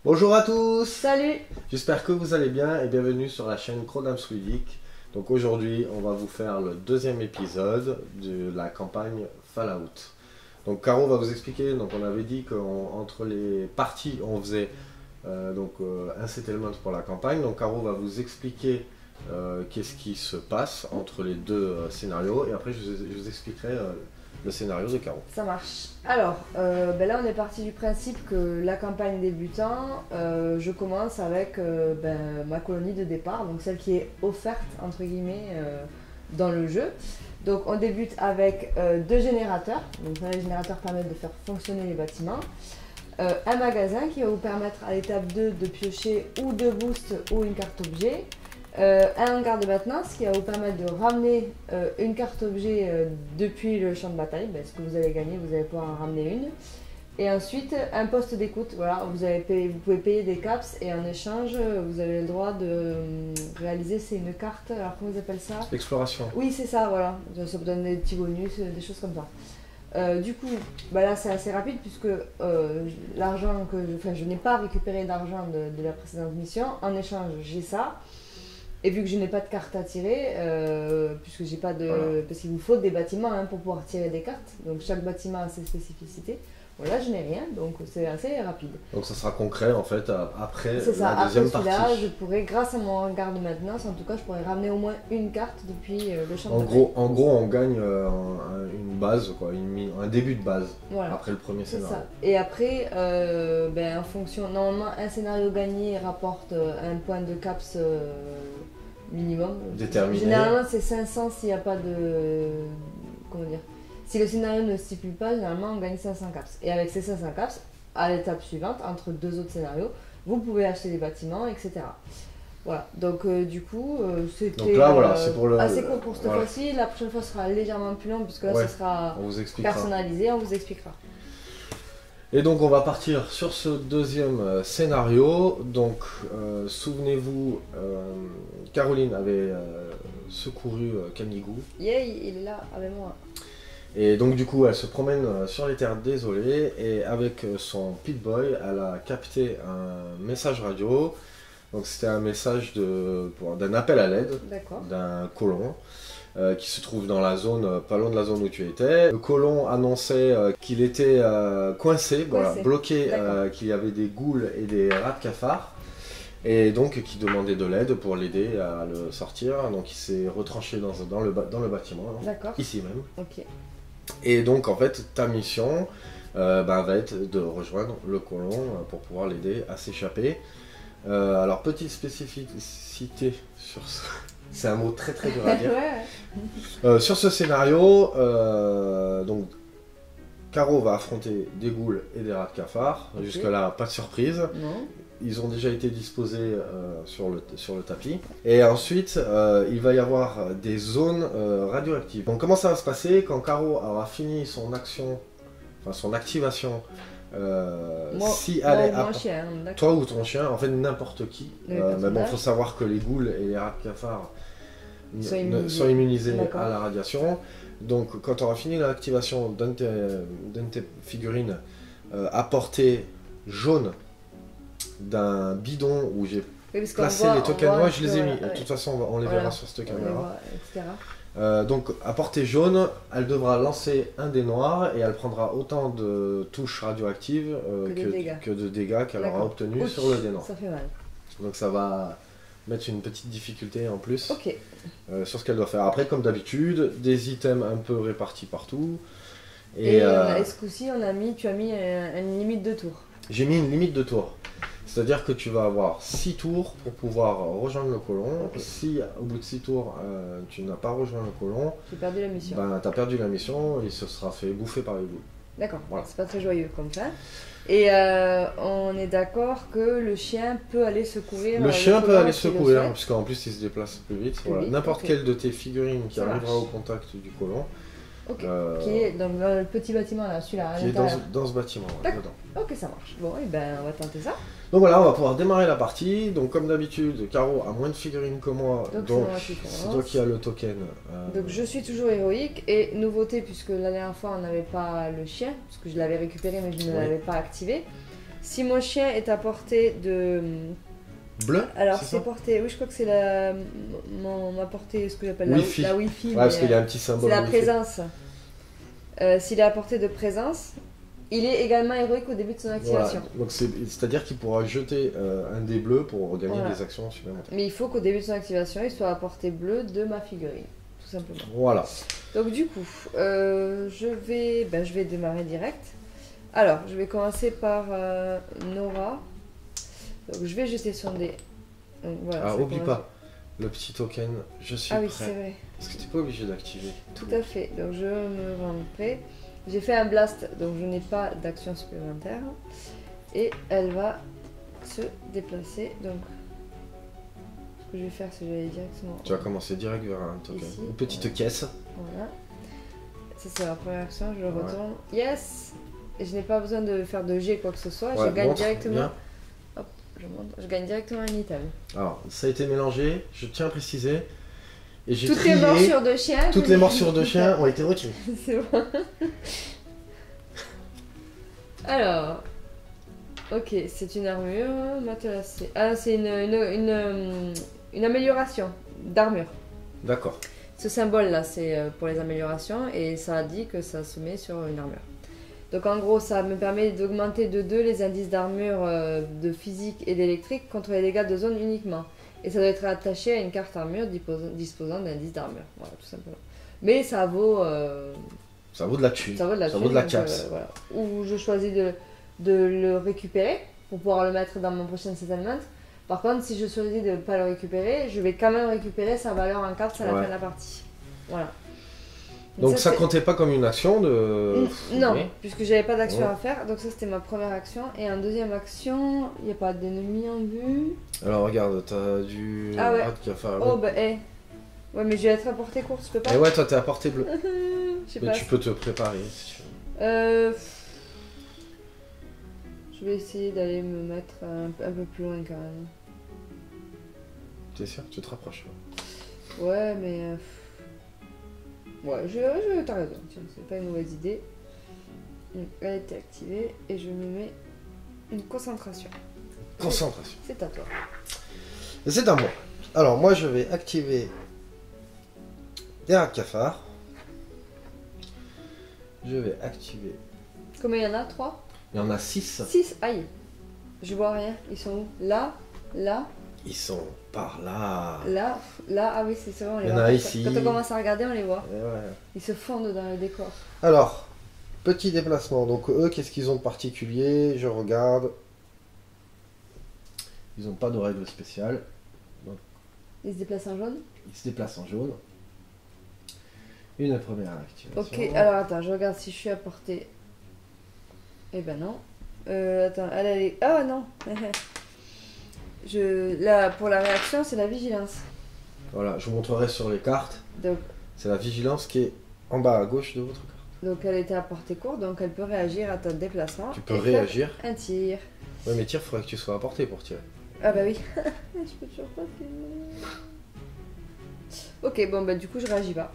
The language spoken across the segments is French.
Bonjour à tous. Salut. J'espère que vous allez bien et bienvenue sur la chaîne Crodams Ludique. Donc aujourd'hui, on va vous faire le deuxième épisode de la campagne Fallout. Donc Caro va vous expliquer, donc on avait dit qu'entre les parties, on faisait un settlement pour la campagne. Donc Caro va vous expliquer qu'est-ce qui se passe entre les deux scénarios et après je vous expliquerai le scénario de Caro. Ça marche. Alors, là on est parti du principe que la campagne débutant, je commence avec ma colonie de départ, donc celle qui est offerte entre guillemets dans le jeu. Donc on débute avec deux générateurs, donc les générateurs permettent de faire fonctionner les bâtiments. Un magasin qui va vous permettre à l'étape 2 de piocher ou de boost ou une carte objet. Un hangar de maintenance qui va vous permettre de ramener une carte objet depuis le champ de bataille. Ce que vous allez gagner, vous allez pouvoir en ramener une. Et ensuite, un poste d'écoute. Voilà, vous pouvez payer des caps et en échange, vous avez le droit de réaliser, c'est une carte, alors comment ils appellent ça? Exploration. Oui, c'est ça, voilà. Ça vous donne des petits bonus, des choses comme ça. Du coup, là c'est assez rapide puisque l'argent que je n'ai pas récupéré d'argent de la précédente mission. En échange, j'ai ça. Et vu que je n'ai pas de carte à tirer, puisque j'ai pas de. Voilà. Parce qu'il vous faut des bâtiments pour pouvoir tirer des cartes. Donc chaque bâtiment a ses spécificités. Voilà, je n'ai rien, donc c'est assez rapide. Donc ça sera concret en fait après ça, la deuxième après partie. Je pourrais, grâce à mon hangar de maintenance, en tout cas, je pourrais ramener au moins une carte depuis le champ de bataille. En gros, on gagne une base, quoi, un début de base, voilà. Après le premier scénario. Ça. Et après, en fonction, normalement, un scénario gagné rapporte un point de caps minimum. Déterminé. Généralement, c'est 500 s'il n'y a pas de... Comment dire? Si le scénario ne stipule pas, généralement on gagne 500 caps. Et avec ces 500 caps, à l'étape suivante, entre deux autres scénarios, vous pouvez acheter des bâtiments, etc. Voilà, donc du coup, c'était voilà, assez court pour cette fois-ci. La prochaine fois sera légèrement plus long, puisque là, ce sera personnalisé, on vous expliquera. Et donc on va partir sur ce deuxième scénario. Donc souvenez-vous, Caroline avait secouru Camigou. Yay, il est là avec moi. Et donc du coup elle se promène sur les terres désolées et avec son Pip-Boy elle a capté un message radio. Donc c'était un message d'un appel à l'aide d'un colon qui se trouve dans la zone, pas loin de la zone où tu étais. Le colon annonçait qu'il était coincé, bloqué, qu'il y avait des ghouls et des rats de cafard. Et donc qui demandait de l'aide pour l'aider à le sortir. Donc il s'est retranché dans le bâtiment, ici même. Okay. Et donc en fait ta mission va être de rejoindre le colon pour pouvoir l'aider à s'échapper. Alors petite spécificité sur ce... C'est un mot très très dur à dire. Ouais. Sur ce scénario, donc Caro va affronter des ghouls et des rats de cafard. Okay. Jusque là, pas de surprise. Non. Ils ont déjà été disposés sur le tapis. Et ensuite, il va y avoir des zones radioactives. Donc comment ça va se passer quand Caro aura fini son action, enfin son activation, toi ou ton chien, en fait n'importe qui. Mais bon, il faut savoir que les ghouls et les rats de cafard sont immunisés à la radiation. Donc quand tu auras fini l'activation d'une de tes figurines à portée jaune d'un bidon où j'ai placé les tokens, moi je les ai mis, de toute façon on les verra sur cette caméra. Donc à portée jaune, elle devra lancer un dé noir et elle prendra autant de touches radioactives que de dégâts qu'elle aura obtenus sur le dé noir. Ça fait mal. Donc ça va mettre une petite difficulté en plus sur ce qu'elle doit faire. Après comme d'habitude, des items un peu répartis partout. Et ce coup-ci tu as mis une limite de tours. J'ai mis une limite de tours. C'est-à-dire que tu vas avoir 6 tours pour pouvoir rejoindre le colon. Si au bout de 6 tours, tu n'as pas rejoint le colon, tu as perdu la mission. Tu as perdu la mission, il se sera fait bouffer par les ghouls. D'accord, voilà. C'est pas très joyeux comme ça. Et on est d'accord que le chien peut aller secourir. Le chien peut aller secourir, puisqu'en plus il se déplace plus vite. N'importe quelle de tes figurines qui arrivera au contact du colon. Qui est dans le petit bâtiment là, celui-là. Qui est dans ce bâtiment, dedans. Ok, ça marche. Bon, et on va tenter ça. Donc voilà, on va pouvoir démarrer la partie. Donc comme d'habitude, Caro a moins de figurines que moi, donc c'est toi qui as le token. Donc je suis toujours héroïque et nouveauté puisque la dernière fois on n'avait pas le chien, parce que je l'avais récupéré mais je ne l'avais pas activé. Si mon chien est à portée de... Bleu. Alors c'est portée, oui je crois que c'est ma portée, ce que j'appelle la Wi-Fi. Ouais, parce qu'il y a un petit symbole. C'est la présence. S'il est à portée de présence, il est également héroïque au début de son activation. Voilà. Donc c'est-à-dire qu'il pourra jeter un dé bleu pour gagner des actions supplémentaires. Mais il faut qu'au début de son activation, il soit à portée bleue de ma figurine, tout simplement. Voilà. Donc du coup, je vais démarrer direct. Alors, je vais commencer par Nora. Donc je vais jeter son dé. Donc, voilà, oublie pas, le petit token, je suis prêt. Ah oui, c'est vrai. Parce que t'es pas obligé d'activer. Tout à fait, donc je me rends prêt. J'ai fait un blast, donc je n'ai pas d'action supplémentaire. Et elle va se déplacer. Donc, ce que je vais faire, c'est que je vais aller directement... Tu vas commencer direct vers un token. Ici, une petite caisse. Voilà. Ça, c'est la première action, je le retourne. Yes. Et je n'ai pas besoin de faire de G quoi que ce soit, je gagne directement... Bien. Hop, je gagne directement un item. Alors, ça a été mélangé, je tiens à préciser. Et j'ai toutes les morsures de chiens. Toutes les morsures de chiens ont été retirées. C'est bon. Alors, ok, c'est une armure, matelassée. Ah, c'est une amélioration d'armure. D'accord. Ce symbole-là, c'est pour les améliorations et ça dit que ça se met sur une armure. Donc en gros, ça me permet d'augmenter de 2 les indices d'armure de physique et d'électrique contre les dégâts de zone uniquement. Et ça doit être attaché à une carte armure disposant d'indices d'armure. Voilà, tout simplement. Mais ça vaut... ça vaut de la thune. Ça vaut de la caps. Voilà. Ou je choisis de le récupérer pour pouvoir le mettre dans mon prochain settlement. Par contre, si je choisis de ne pas le récupérer, je vais quand même récupérer sa valeur en carte à la fin de la partie. Voilà. Donc ça comptait pas comme une action de... Non, puisque j'avais pas d'action à faire, donc ça c'était ma première action. Et en deuxième action, il n'y a pas d'ennemi en vue. Alors regarde, t'as du... Oh bah ouais mais je vais être à portée courte, je peux pas. Et ouais, toi t'es à portée bleue. Mais tu peux te préparer si tu veux. Je vais essayer d'aller me mettre un peu plus loin quand même. T'es sûr? Tu te rapproches? Ouais mais... Ouais, t'as raison, tiens, c'est pas une mauvaise idée. Donc, elle a été activée et je me mets une concentration. Concentration. C'est à toi. C'est à moi. Alors, moi, je vais activer des rats de cafard. Je vais activer... Combien il y en a? 3? Il y en a 6. 6? Aïe. Je vois rien. Ils sont où? Là? Là? Ils sont par là. Là, ah oui, c'est ça, on les voit. Il y en a ici. Quand on commence à regarder, on les voit. Ouais. Ils se fondent dans le décor. Alors, petit déplacement. Donc eux, qu'est-ce qu'ils ont de particulier? Je regarde. Ils n'ont pas de règles spéciales. Donc, ils se déplacent en jaune? Ils se déplacent en jaune. Une première activation. Ok, alors attends, je regarde si je suis à portée. Eh ben non. Attends, elle est... Ah non. Là, pour la réaction, c'est la vigilance. Voilà, je vous montrerai sur les cartes. Donc, c'est la vigilance qui est en bas à gauche de votre carte. Donc elle était à portée courte, donc elle peut réagir à ton déplacement. Tu peux réagir. Un tir. Ouais, mais tir, il faudrait que tu sois à portée pour tirer. Ah bah oui. Je peux toujours pas tirer. Ok, bon bah du coup je réagis pas.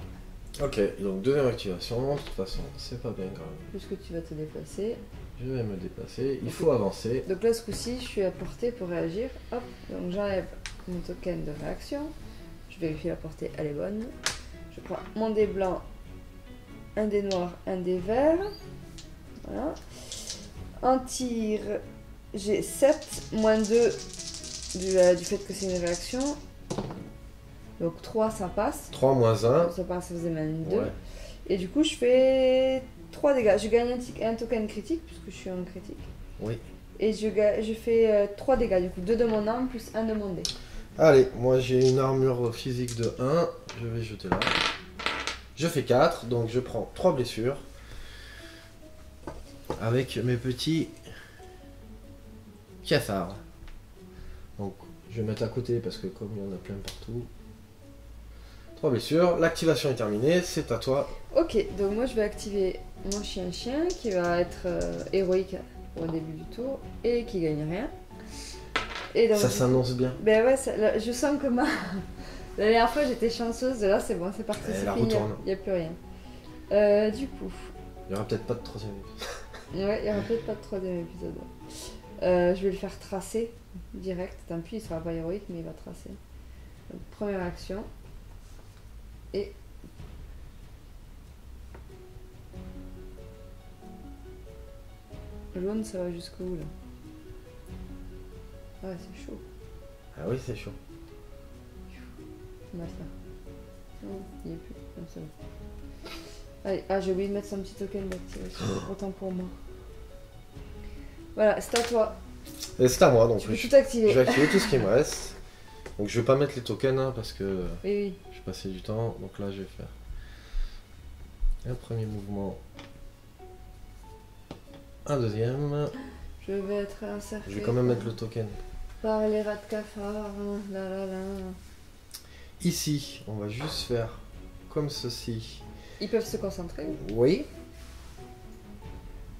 Ok, donc deuxième activation, de toute façon, c'est pas bien grave. Puisque tu vas te déplacer. Je vais me déplacer, il faut avancer. Donc là, ce coup-ci, je suis à portée pour réagir. Hop, donc j'enlève mon token de réaction. Je vérifie la portée, elle est bonne. Je prends mon dé blanc, un dé noir, un dé vert. Voilà. En tir, j'ai 7 moins 2 du fait que c'est une réaction. Donc 3, ça passe. 3 moins 1. Ça passe, ça faisait même 2. Ouais. Et du coup, je fais 3 dégâts. Je gagne un token critique, puisque je suis en critique. Oui. Et je fais 3 dégâts, du coup 2 de mon arme plus 1 de mon dé. Allez, moi j'ai une armure physique de 1. Je vais jeter là. Je fais 4, donc je prends 3 blessures. Avec mes petits cafards. Donc je vais mettre à côté parce que comme il y en a plein partout. 3 blessures, l'activation est terminée, c'est à toi. Ok, donc moi je vais activer mon chien-chien qui va être héroïque au début du tour et qui gagne rien. Et donc, ça s'annonce bien. Ben ouais, là, je sens que la dernière fois j'étais chanceuse, là c'est bon, c'est parti, c'est fini, il n'y a plus rien. Du coup... Il n'y aura peut-être pas de troisième épisode. Ouais, il n'y aura peut-être pas de troisième épisode. Je vais le faire tracer direct. Tant pis, il sera pas héroïque, mais il va tracer. Donc, première action. Et... jaune, ça va jusqu'où là? Ouais, c'est chaud. Ah oui, c'est chaud. On va faire. Non, il n'y est plus. Non, c'est bon. Allez, ah, j'ai oublié de mettre son petit token d'activation. Autant pour moi. Voilà, c'est à toi. Et c'est à moi, donc tu peux tout activer. Je vais activer tout ce qui me reste. Donc je vais pas mettre les tokens hein, parce que oui. je vais passer du temps. Donc là, je vais faire un premier mouvement. Un deuxième. Je vais être incertain. Je vais quand même mettre le token. Par les rats de cafard. Là, là, là. Ici, on va juste faire comme ceci. Ils peuvent se concentrer? Oui.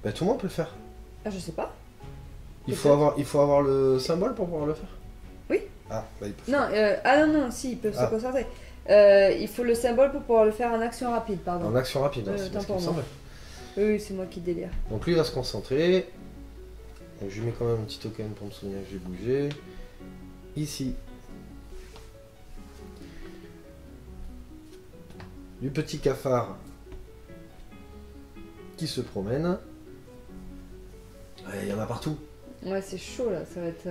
Ben, tout le monde peut le faire. Ah, je sais pas. Il faut avoir le symbole pour pouvoir le faire? Oui. Ah, bah il peut non, non, si, ils peuvent se concentrer. Il faut le symbole pour pouvoir le faire en action rapide, pardon. En action rapide, c'est ce qu'il me semble. Oui, c'est moi qui délire. Donc lui, il va se concentrer. Donc, je lui mets quand même un petit token pour me souvenir que j'ai bougé. Ici. Du petit cafard qui se promène. Il y en a partout. Ouais, c'est chaud là, ça va être...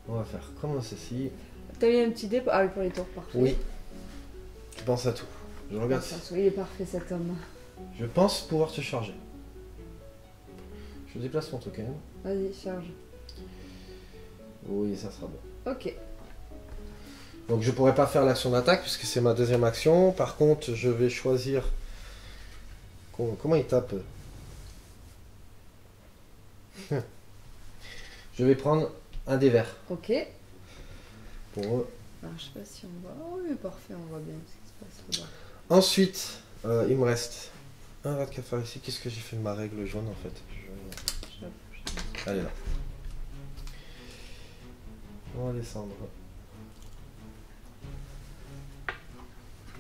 On va faire comme ceci. T'as mis un petit dé pour les tours, parfait. Oui. Je pense à tout. Je regarde. Il est parfait cet homme. Je pense pouvoir te charger. Je déplace mon token. Vas-y, charge. Oui, ça sera bon. Ok. Donc je pourrais pas faire l'action d'attaque puisque c'est ma deuxième action. Par contre, je vais choisir... Comment il tape? Je vais prendre un dé vert. Ok. Pour eux. Alors, je sais pas si on voit... Oh oui, parfait, on voit bien ce qui se passe là-bas. Ensuite, il me reste un rat de cafard ici. Qu'est-ce que j'ai fait de ma règle jaune en fait? Allez là. On va descendre.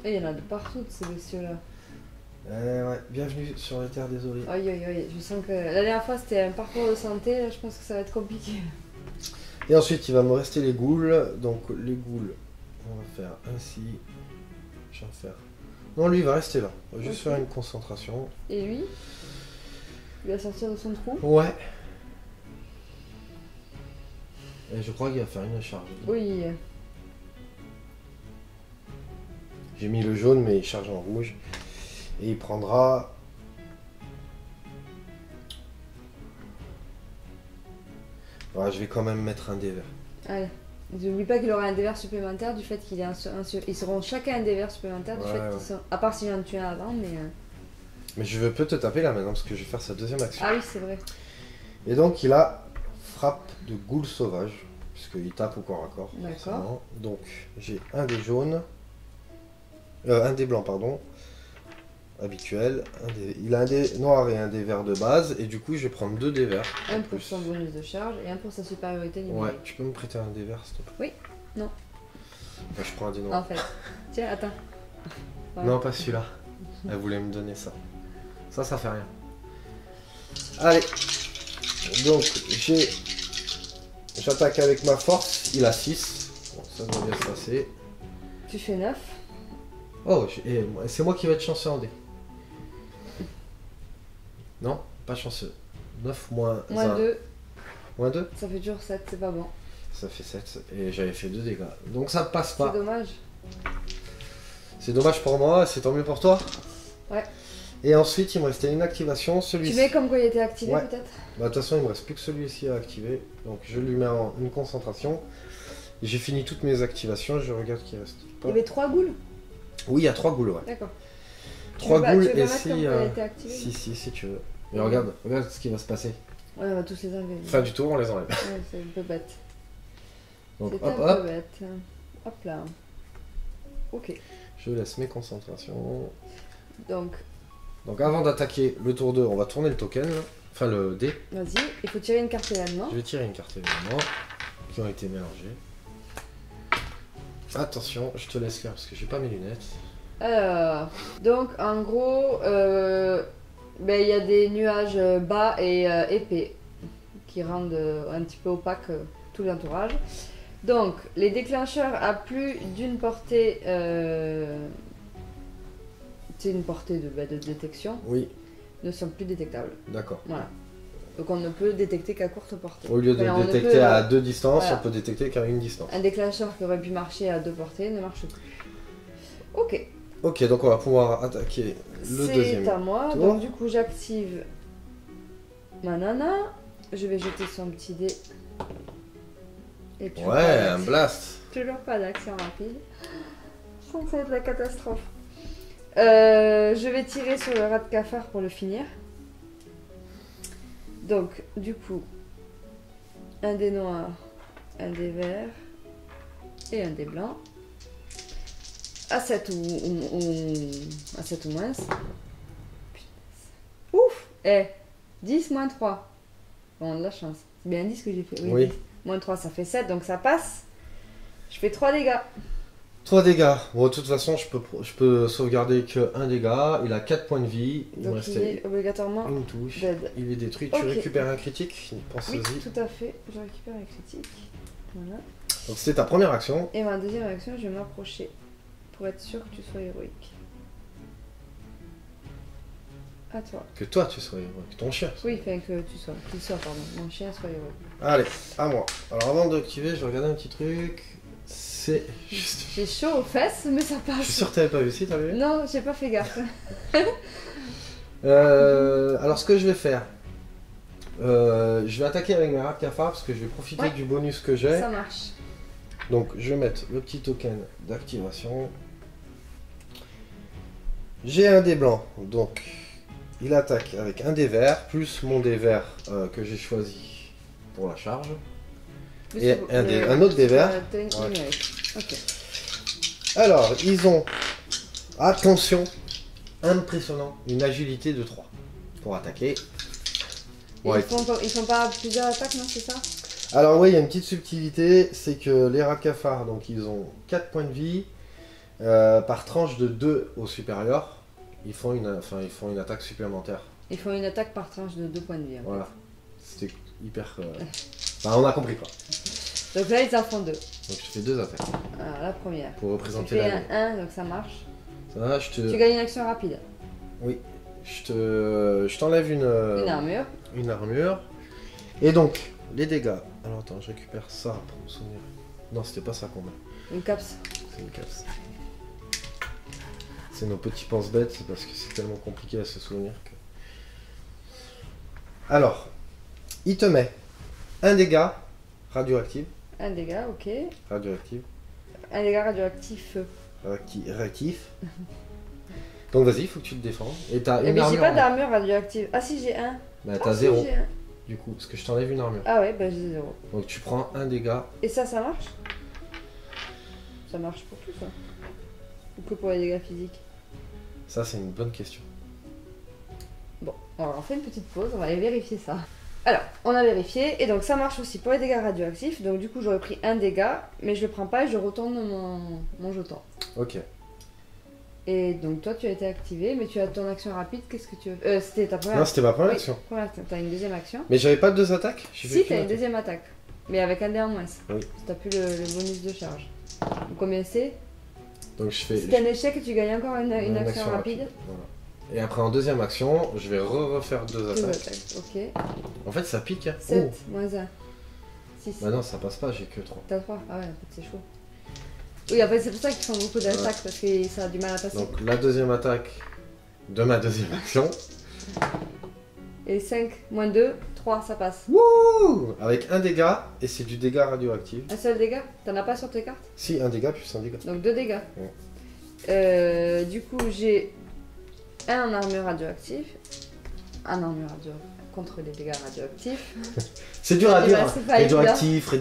Et il y en a de partout de ces bestiaux-là. Ouais, bienvenue sur les terres désolées. Aïe aïe aïe, je sens que la dernière fois c'était un parcours de santé, là je pense que ça va être compliqué. Et ensuite il va me rester les ghouls. Donc les ghouls, on va faire ainsi. Je vais faire. Non, lui il va rester là. On va juste faire une concentration. Et lui? Il va sortir de son trou? Ouais. Et je crois qu'il va faire une charge. Oui. J'ai mis le jaune mais il charge en rouge. Et il prendra... Ouais, je vais quand même mettre un dé vert. Allez. N'oublie pas qu'il aura un dé vert supplémentaire du fait qu'il est ils seront chacun un dé vert supplémentaire du fait qu'ils sont... À part si j'en tue un avant, mais... Mais je veux peut te taper là maintenant parce que je vais faire sa deuxième action. Ah oui, c'est vrai. Et donc il a frappe de ghoul sauvage. Puisqu'il tape au corps à corps. D'accord. Donc j'ai un dé jaune. Un dé blanc, pardon. Habituel. Il a un dé noir et un dé vert de base. Et du coup, je vais prendre 2 dés verts. Un pour son bonus de charge et un pour sa supériorité numérique. Ouais, tu peux me prêter un dé vert, s'il te plaît? Oui. Non. Enfin, je prends un dé noir. En fait. Tiens, attends. Voilà. Non, pas celui-là. Elle voulait me donner ça. Ça fait rien. Allez. Donc, j'attaque avec ma force. Il a 6. Bon, ça doit bien se passer. Tu fais 9. Oh, c'est moi qui vais être chanceux en dé. Non, pas chanceux. 9 moins 2. Moins 2? Ça fait toujours 7, c'est pas bon. Ça fait 7 et j'avais fait 2 dégâts. Donc ça passe pas. C'est dommage. C'est dommage pour moi, c'est tant mieux pour toi? Ouais. Et ensuite, il me restait une activation, celui-ci. Tu mets comme quoi il était activé peut-être? Bah de toute façon, il me reste plus que celui-ci à activer. Donc je lui mets en une concentration. J'ai fini toutes mes activations, je regarde qui reste. Il y avait 3 ghouls? Oui, il y a 3 ghouls, ouais. D'accord. 3 ghouls et si tu veux. Mais regarde ce qui va se passer. Ouais, on va tous les enlever. Fin du tour, on les enlève. Ouais, c'est un peu bête. Donc c'est un peu bête. Hop là. Ok. Je laisse mes concentrations. Donc avant d'attaquer le tour 2, on va tourner le token. Enfin le dé. Vas-y, il faut tirer une carte événement. Je vais tirer une carte événement qui ont été mélangées. Attention, je te laisse faire parce que j'ai pas mes lunettes. Alors, donc en gros, Ben, il y a des nuages bas et épais qui rendent un petit peu opaque tout l'entourage. Donc, les déclencheurs à plus d'une portée, c'est une portée de détection, ne sont plus détectables. D'accord. Voilà. Donc on ne peut détecter qu'à courte portée. Au lieu de détecter à 2 distances, on peut détecter qu'à une distance. Un déclencheur qui aurait pu marcher à 2 portées ne marche plus. Ok. Ok, donc on va pouvoir attaquer le deuxième. C'est à moi, tour. Donc du coup j'active ma nana. Je vais jeter son petit dé. Et un blast. Toujours pas d'action rapide. Ça va être la catastrophe. Je vais tirer sur le rat de cafard pour le finir. Donc, du coup, un dé noir, un dé vert et un dé blanc. À 7 à 7 ou moins. Ouf! 10 moins 3. Bon, on a de la chance. C'est bien 10 que j'ai fait. Oui. 10. Moins 3, ça fait 7, donc ça passe. Je fais 3 dégâts. 3 dégâts. Bon, de toute façon, je peux sauvegarder que 1 dégât. Il a 4 points de vie. Donc il est obligatoirement une touche. Dead. Il est détruit. Okay. Tu récupères un critique. Oui, tout à fait. Je récupère un critique. Voilà. Donc c'est ta première action. Et ma deuxième action, je vais m'approcher pour être sûr que tu sois héroïque. À toi. Que toi tu sois héroïque. Ton chien. Oui, enfin que tu sois. Qu'il soit, pardon. Mon chien soit héroïque. Allez, à moi. Alors avant d'activer, je vais regarder un petit truc. C'est juste... J'ai chaud aux fesses, mais ça passe. Je suis sûr que t'avais pas vu, si t'avais vu? Non, j'ai pas fait gaffe. Alors ce que je vais faire, je vais attaquer avec mes rats de cafard parce que je vais profiter du bonus que j'ai. Ça marche. Donc je vais mettre le petit token d'activation. J'ai un dé blanc, donc il attaque avec un dé vert plus mon dé vert que j'ai choisi pour la charge. Et un autre dé vert. Okay. Alors, ils ont, attention, impressionnant, une agilité de 3 pour attaquer. Ils font pas plusieurs attaques, non, c'est ça? Alors oui, il y a une petite subtilité, c'est que les rats de cafard, donc ils ont 4 points de vie, par tranche de 2 au supérieur, ils font une attaque supplémentaire. Ils font une attaque par tranche de 2 points de vie. Voilà, c'était hyper... Enfin, on a compris quoi. Donc là, ils en font 2. Donc je fais 2 attaques. Alors, la première. Pour représenter tu fais un 1, donc ça marche. Ça, Tu gagnes une action rapide. Oui. Je t'enlève une armure. Une armure. Et donc, les dégâts. Alors attends, je récupère ça pour me souvenir. Non, c'était pas ça qu'on a. Une caps. C'est une caps. C'est nos petits pense-bêtes, c'est parce que c'est tellement compliqué à se souvenir que... Alors, il te met un dégât radioactif. Un dégât, ok. Radioactif. Un dégât radioactif. Réactif. Donc vas-y, il faut que tu te défends. Et t'as une mais armure. j'ai pas d'armure radioactive. Ah si, j'ai un. Bah t'as 0. Du coup, parce que je t'enlève une armure. Ah ouais, bah j'ai 0. Donc tu prends un dégât. Et ça marche? Ça marche pour tout ça? Ou que pour les dégâts physiques? Ça, c'est une bonne question. Bon, alors on fait une petite pause, on va aller vérifier ça. Alors, on a vérifié, et donc ça marche aussi pour les dégâts radioactifs. Donc du coup, j'aurais pris un dégât, mais je le prends pas et je retourne mon jeton. Ok. Et donc toi, tu as été activé, mais tu as ton action rapide, qu'est-ce que tu veux... C'était ta première action. Non, c'était ma première action. T'as une deuxième action. Mais j'avais pas 2 attaques? Si, t'as une deuxième attaque. Mais avec un dé en moins. Oui. T'as plus le bonus de charge. Donc combien c'est? Donc je fais... Si t'as un échec et tu gagnes encore une action rapide. Voilà. Et après en deuxième action, je vais refaire 2 attaques. Ok. En fait ça pique. 7 moins 1. 6. Bah non, ça passe pas, j'ai que 3. T'as 3? Ah ouais, en fait c'est chaud. Oui, en fait c'est pour ça qu'ils font beaucoup d'attaques, parce que ça a du mal à passer. Donc la deuxième attaque de ma deuxième action. Et 5 moins 2, 3, ça passe. Wouh! Avec un dégât, et c'est du dégât radioactif. Un seul dégât? T'en as pas sur tes cartes? Si, un dégât plus un dégât. Donc 2 dégâts. Ouais. Du coup j'ai un en armure radioactive. Un en armure radioactive contre les dégâts radioactifs. C'est dur à dire. Radioactif,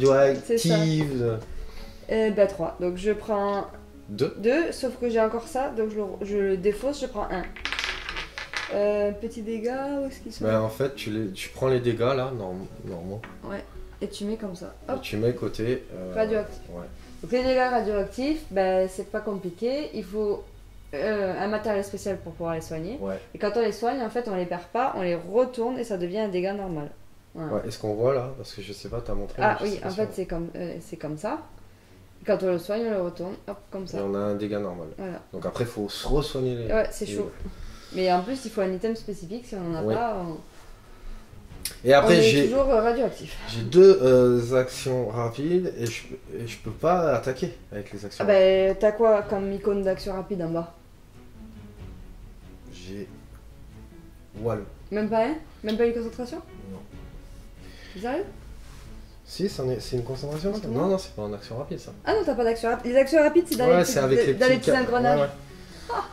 bah 3. Donc je prends 2, sauf que j'ai encore ça, donc je le défausse, je prends 1. Petits dégâts, où est-ce qu'ils sont? Bah en fait, tu prends les dégâts là, normalement. Ouais, et tu mets comme ça. Hop. Et tu mets côté... radioactif. Ouais. Donc les dégâts radioactifs, bah, c'est pas compliqué, il faut un matériel spécial pour pouvoir les soigner. Ouais. Et quand on les soigne, en fait, on les perd pas, on les retourne et ça devient un dégât normal. Voilà. Ouais, est-ce qu'on voit là? Parce que je sais pas, t'as montré. Ah oui, en fait, c'est comme ça. Quand on le soigne, on le retourne, hop, comme ça. Et on a un dégât normal. Voilà. Donc après, il faut se re-soigner les... Ouais, c'est chaud. Mais en plus, il faut un item spécifique, si on n'en a pas... Et après, j'ai toujours radioactif. J'ai 2 actions rapides et je peux pas attaquer avec les actions rapides. Bah, t'as quoi comme icône d'action rapide en bas? J'ai... Wall. Même pas un? Même pas une concentration? Non. T'es sérieux? Si, c'est une concentration ça? Non, c'est pas une action rapide ça. Ah non, t'as pas d'action rapide. Les actions rapides, c'est dans les petits engrenages. Ouais. Ah.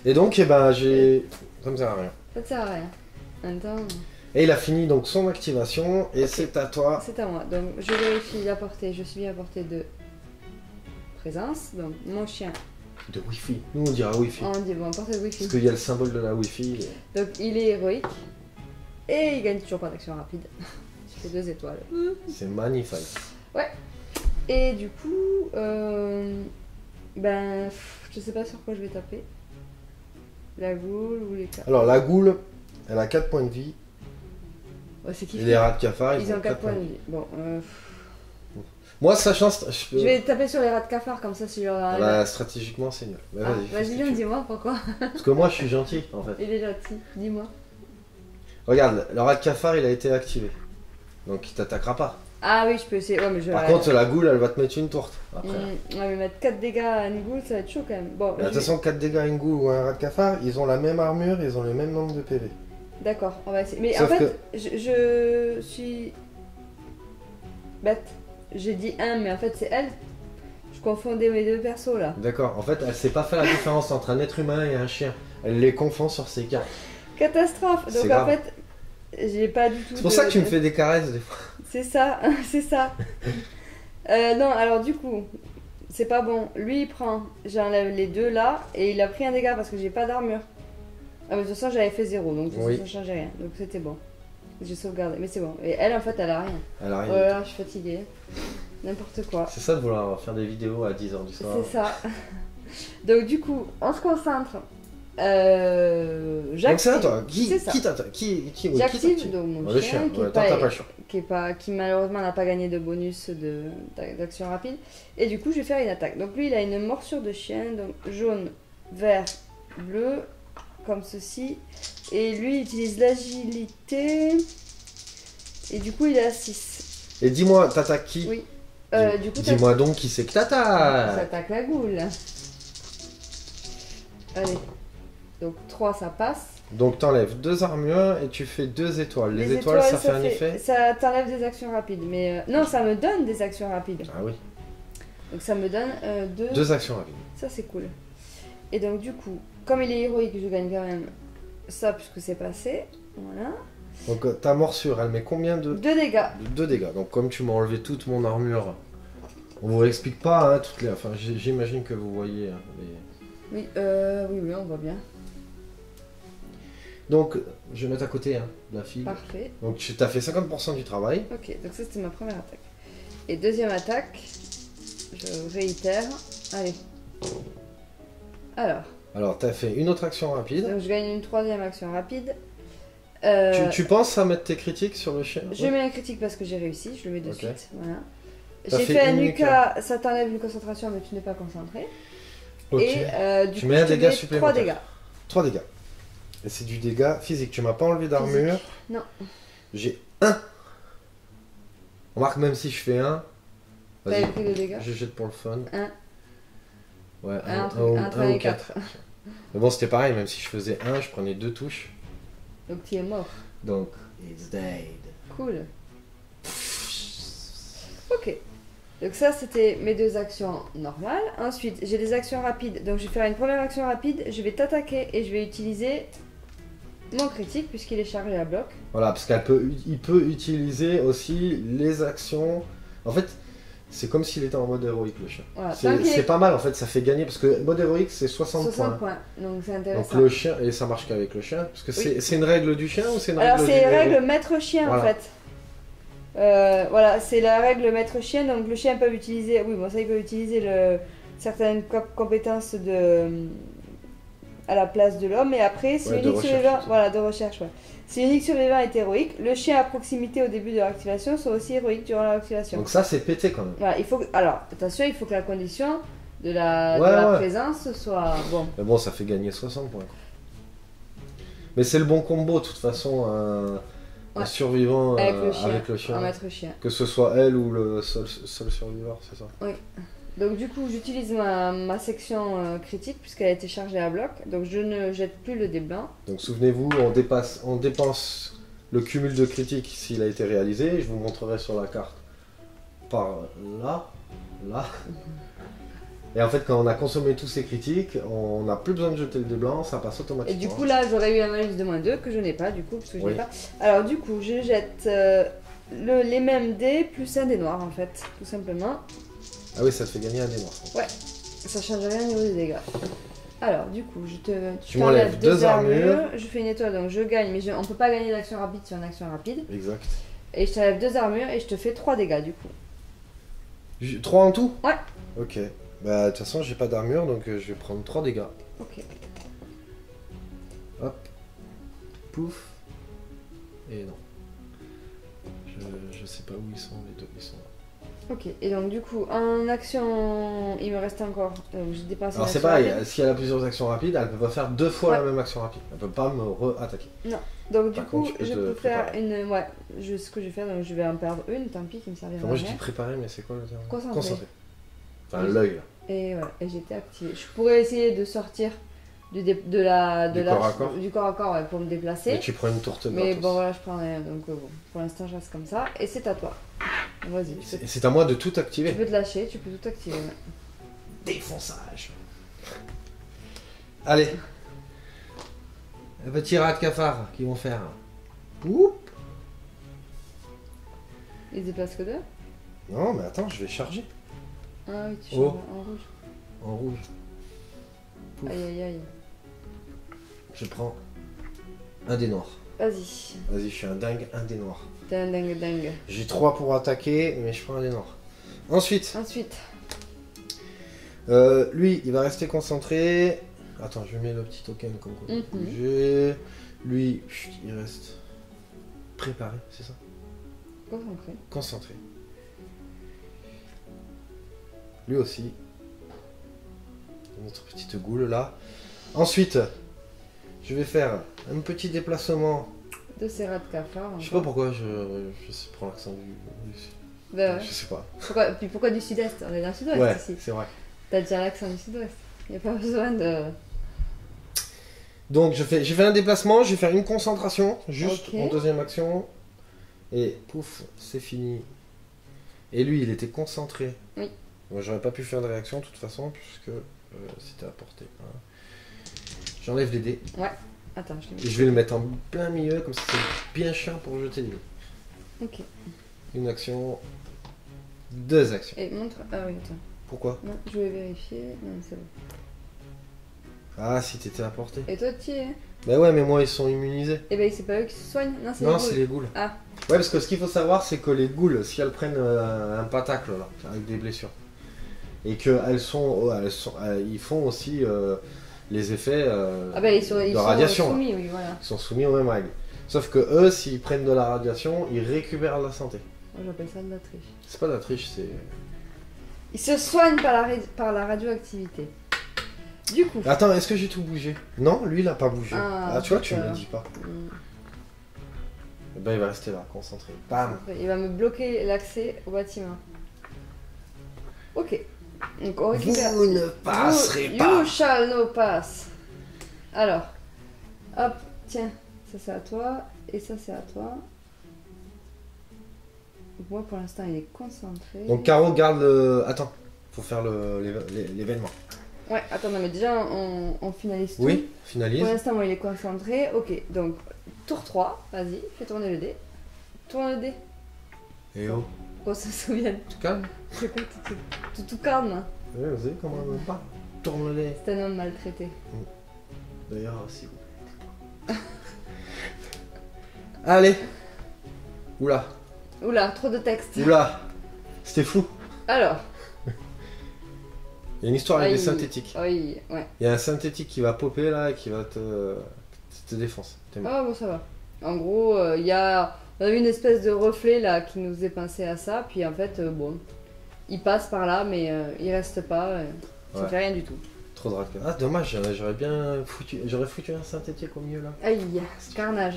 Et donc, eh ben, j'ai... Ça me sert à rien. Ça te sert à rien. Attends... Et il a fini donc son activation et c'est à toi. C'est à moi. Donc je vérifie la portée. Je suis bien à portée de présence. Donc mon chien. De Wi-Fi. Nous on dira Wi-Fi. On dit bon, portée de Wi-Fi. Parce qu'il y a le symbole de la Wi-Fi. Donc il est héroïque. Et il gagne toujours pas d'action rapide. Je fais 2 étoiles. C'est magnifique. Ouais. Et du coup, ben, je sais pas sur quoi je vais taper. La goule ou les cartes. Alors la goule, elle a 4 points de vie. Ouais, c'est qui? Et les rats de cafard, ils ont 4 points de vie. Bon, moi, sachant... Je vais taper sur les rats de cafard, comme ça, si je leur arrive... stratégiquement, c'est nul. Bah, vas-y, viens, dis-moi pourquoi. Parce que moi, je suis gentil, en fait. Il est gentil, dis-moi. Regarde, le rat de cafard, il a été activé. Donc, il t'attaquera pas. Ah oui, je peux essayer. Ouais, mais Par contre, la goule, elle va te mettre une tourte. Après. Ouais, mais mettre 4 dégâts à une goule, ça va être chaud quand même. Bon, de toute façon, 4 dégâts à une goule ou à un rat de cafard, ils ont la même armure, ils ont le même nombre de PV. D'accord, on va essayer. Mais sauf en fait, je suis bête. J'ai dit 1, mais en fait, c'est elle. Je confondais mes 2 persos là. D'accord, en fait, elle sait pas faire la différence entre un être humain et un chien. Elle les confond sur ses cartes. Catastrophe. Donc en fait, j'ai pas du tout. C'est pour ça que tu me fais des caresses des fois. C'est ça, c'est ça. Non, alors du coup, c'est pas bon. Lui, il prend, j'enlève les 2 là, et il a pris un dégât parce que j'ai pas d'armure. Ah, mais de toute façon, j'avais fait 0, donc ça ne changeait rien. Donc c'était bon. J'ai sauvegardé, mais c'est bon. Et elle, en fait, elle a rien. Elle a rien. Oh là là, je suis fatiguée. N'importe quoi. C'est ça de vouloir faire des vidéos à 10h du soir. C'est ça. Donc du coup, on se concentre. Donc c'est à toi. J'active donc mon chien, qui malheureusement n'a pas gagné de bonus d'action rapide. Et du coup, je vais faire une attaque. Donc lui, il a une morsure de chien, donc jaune, vert, bleu, comme ceci. Et lui, il utilise l'agilité. Et du coup, il est à 6. Et dis-moi, t'attaques qui? Oui. Du coup, dis-moi donc qui c'est que t'attaques. T'attaques la goule. Allez. Donc 3, ça passe. Donc t'enlèves 2 armures et tu fais 2 étoiles. Les étoiles, ça fait un effet? Ça t'enlève des actions rapides. Mais non, ça me donne des actions rapides. Ah oui. Donc ça me donne 2 actions rapides. Ça, c'est cool. Et donc du coup, comme il est héroïque, je gagne quand même ça puisque c'est passé. Voilà. Donc ta morsure, elle met combien de... 2 dégâts. 2 dégâts. Donc comme tu m'as enlevé toute mon armure, on vous explique pas hein, toutes les... Enfin, j'imagine que vous voyez hein, les... Oui, oui, on voit bien. Donc, je vais mettre à côté hein, la fille. Parfait. Donc tu as fait 50% du travail. Ok, donc ça c'était ma première attaque. Et deuxième attaque, je réitère. Allez. Alors, tu as fait une autre action rapide. Donc je gagne une 3e action rapide. Tu penses à mettre tes critiques sur le chien? Je mets un critique parce que j'ai réussi, je le mets de suite. Voilà. J'ai fait un Nuka, ça t'enlève une concentration mais tu n'es pas concentré. Okay. Et du tu coup, mets un dégât supplémentaire. 3 dégâts. 3 dégâts. Et c'est du dégât physique. Tu m'as pas enlevé d'armure. Non. J'ai 1. Remarque, même si je fais 1. T'avais pris 2 dégâts. Je jette pour le fun. 1. Ouais, 1 ou 4. Mais bon, c'était pareil, même si je faisais 1, je prenais 2 touches. Donc tu es mort. Donc, it's dead. Cool. Ok. Donc ça, c'était mes 2 actions normales. Ensuite, j'ai des actions rapides. Donc je vais faire une première action rapide. Je vais t'attaquer et je vais utiliser mon critique puisqu'il est chargé à bloc. Voilà, parce qu'il peut utiliser aussi les actions... En fait, c'est comme s'il était en mode héroïque, le chien. Voilà, c'est pas mal, en fait, ça fait gagner. Parce que mode héroïque, c'est 60 points. Donc c'est intéressant. Donc le chien, et ça marche qu'avec le chien. Parce que c'est une règle du chien ou c'est une règle Alors c'est une règle maître chien, voilà. En fait. Voilà, c'est la règle maître chien, donc le chien peut utiliser, oui bon ça il peut utiliser certaines compétences à la place de l'homme. Et après, si l'unique survivant... Voilà, de recherche, ouais. Si l'unique survivant est héroïque, le chien à proximité au début de l'activation soit aussi héroïque durant l'activation. Donc ça, c'est pété quand même. Voilà, alors, attention, il faut que la condition de la présence soit... Bon. Mais bon, ça fait gagner 60 points. Quoi. Mais c'est le bon combo, de toute façon, un survivant avec le chien. Un maître chien. Que ce soit elle ou le seul survivant, c'est ça? Oui. Donc du coup, j'utilise ma section critique puisqu'elle a été chargée à bloc. Donc je ne jette plus le dé blanc. Donc souvenez-vous, on dépense le cumul de critiques s'il a été réalisé. Je vous montrerai sur la carte par là. Et en fait, quand on a consommé tous ces critiques, on n'a plus besoin de jeter le dé blanc, ça passe automatiquement. Et du coup, là, j'aurais eu un malus de -2 que je n'ai pas, du coup, parce que je n'ai pas. Alors, du coup, je jette les mêmes dés plus un dé noir, en fait, tout simplement. Ah oui, ça te fait gagner un dé noir. Ouais, ça change rien au niveau des dégâts. Alors, du coup, tu m'enlèves 2 armures. Je fais une étoile, donc je gagne, mais on peut pas gagner d'action rapide sur une action rapide. Exact. Et je t'enlève 2 armures et je te fais 3 dégâts, du coup. 3 en tout? Ouais. Ok. Bah, de toute façon, j'ai pas d'armure, donc je vais prendre 3 dégâts. Ok. Hop. Pouf. Et non. Je sais pas où ils sont, les deux. Ils sont là. Ok, et donc du coup, en action, il me reste encore. J'ai dépassé. Alors c'est pareil, si elle a plusieurs actions rapides, elle peut pas faire 2 fois la même action rapide. Elle peut pas me re-attaquer. Non. Donc du coup, je peux faire une. Ouais, ce que je vais faire, donc je vais en perdre une, tant pis, qui me servira. Moi je dis préparer, mais c'est quoi le terme? Concentré. Enfin, l'œil là. Et voilà, et j'étais activée. Je pourrais essayer de sortir du corps à corps pour me déplacer. Mais tu prends une tourte. Mais bon, voilà, je prends rien. Donc bon, pour l'instant, je reste comme ça. Et c'est à toi. Vas-y. C'est à moi de tout activer. Tu peux te lâcher, tu peux tout activer. Défonçage. Allez. Un petit rat de cafard qui vont faire. Oup. Ils se déplacent que 2? Non, mais attends, je vais charger. Ah oui, tu charges en rouge. En rouge. Pouf. Aïe aïe aïe. Je prends un dé noir. Vas-y. Vas-y, je suis un dingue, un dé noir. T'es un dingue. J'ai 3 pour attaquer, mais je prends un dé noir. Ensuite. Lui, il va rester concentré. Attends, je mets le petit token comme quoi. Lui, il reste préparé, c'est ça? Concentré. Lui aussi. Notre petite goule là. Ensuite, je vais faire un petit déplacement. De ces rats de cafard. Je sais pas pourquoi je prends l'accent du. Bah ouais. Je sais pas. Pourquoi du sud-est? On est dans le sud-ouest ici. Ouais, c'est vrai. T'as déjà l'accent du sud-ouest. Il n'y a pas besoin de. Donc j'ai fait un déplacement, je vais faire une concentration, juste en deuxième action. Et pouf, c'est fini. Et lui, il était concentré. Oui. Moi, j'aurais pas pu faire de réaction de toute façon, puisque c'était à portée. Hein. J'enlève les dés. Ouais. Attends, et je vais le mettre en plein milieu, comme ça c'est bien chiant pour jeter les dés. Ok. Une action. 2 actions. Et montre. Ah oui, attends. Pourquoi? Non, je vais vérifier. Non, c'est bon. Ah, si t'étais à portée. Et toi, tu y es? Bah ouais, mais moi ils sont immunisés. Et ben c'est pas eux qui se soignent? Non, c'est les ghouls. Ah. Ouais, parce que ce qu'il faut savoir, c'est que les ghouls, si elles prennent un patacle là, avec des blessures, et qu'elles ils font aussi les effets de radiation. Ils sont soumis, oui, voilà. Ils sont soumis aux mêmes règles. Sauf que eux, s'ils prennent de la radiation, ils récupèrent la santé. Moi j'appelle ça de la triche. C'est pas de la triche, c'est... Ils se soignent par la radioactivité. Du coup... Attends, est-ce que j'ai tout bougé? Non, lui il a pas bougé. Ah tu vois, tu me le dis pas. Et ben il va rester là, concentré. Bam. Il va me bloquer l'accès au bâtiment. Ok. Donc on récupère... Vous ne passerez pas. You shall no pass. Alors. Hop, tiens. Ça c'est à toi. Et ça c'est à toi. Donc moi pour l'instant il est concentré. Donc Caro garde le... Attends, faut faire l'événement. Ouais, attends, non mais déjà on finalise tout. Oui, finalise. Pour l'instant moi il est concentré. Ok, donc tour 3, vas-y, fais tourner le dé. Tourne le dé. Et oh. Qu'on se souvienne. Tu calmes. Tout calme. Oui, vous savez comment on parle. Tourne le dé. C'est un homme maltraité. D'ailleurs, si vous. Allez. Oula. Oula, trop de texte. Oula. C'était flou. Alors. Il y a une histoire avec des synthétiques. Oui, ouais. Il y a un synthétique qui va popper là et qui va te défoncer. Ah bon, ça va. En gros, on a eu une espèce de reflet là qui nous est pincé à ça, puis en fait, bon, il passe par là, mais il reste pas, ça fait rien du tout. Trop de raccord. Ah, dommage, j'aurais foutu un synthétique au milieu là. Aïe, carnage.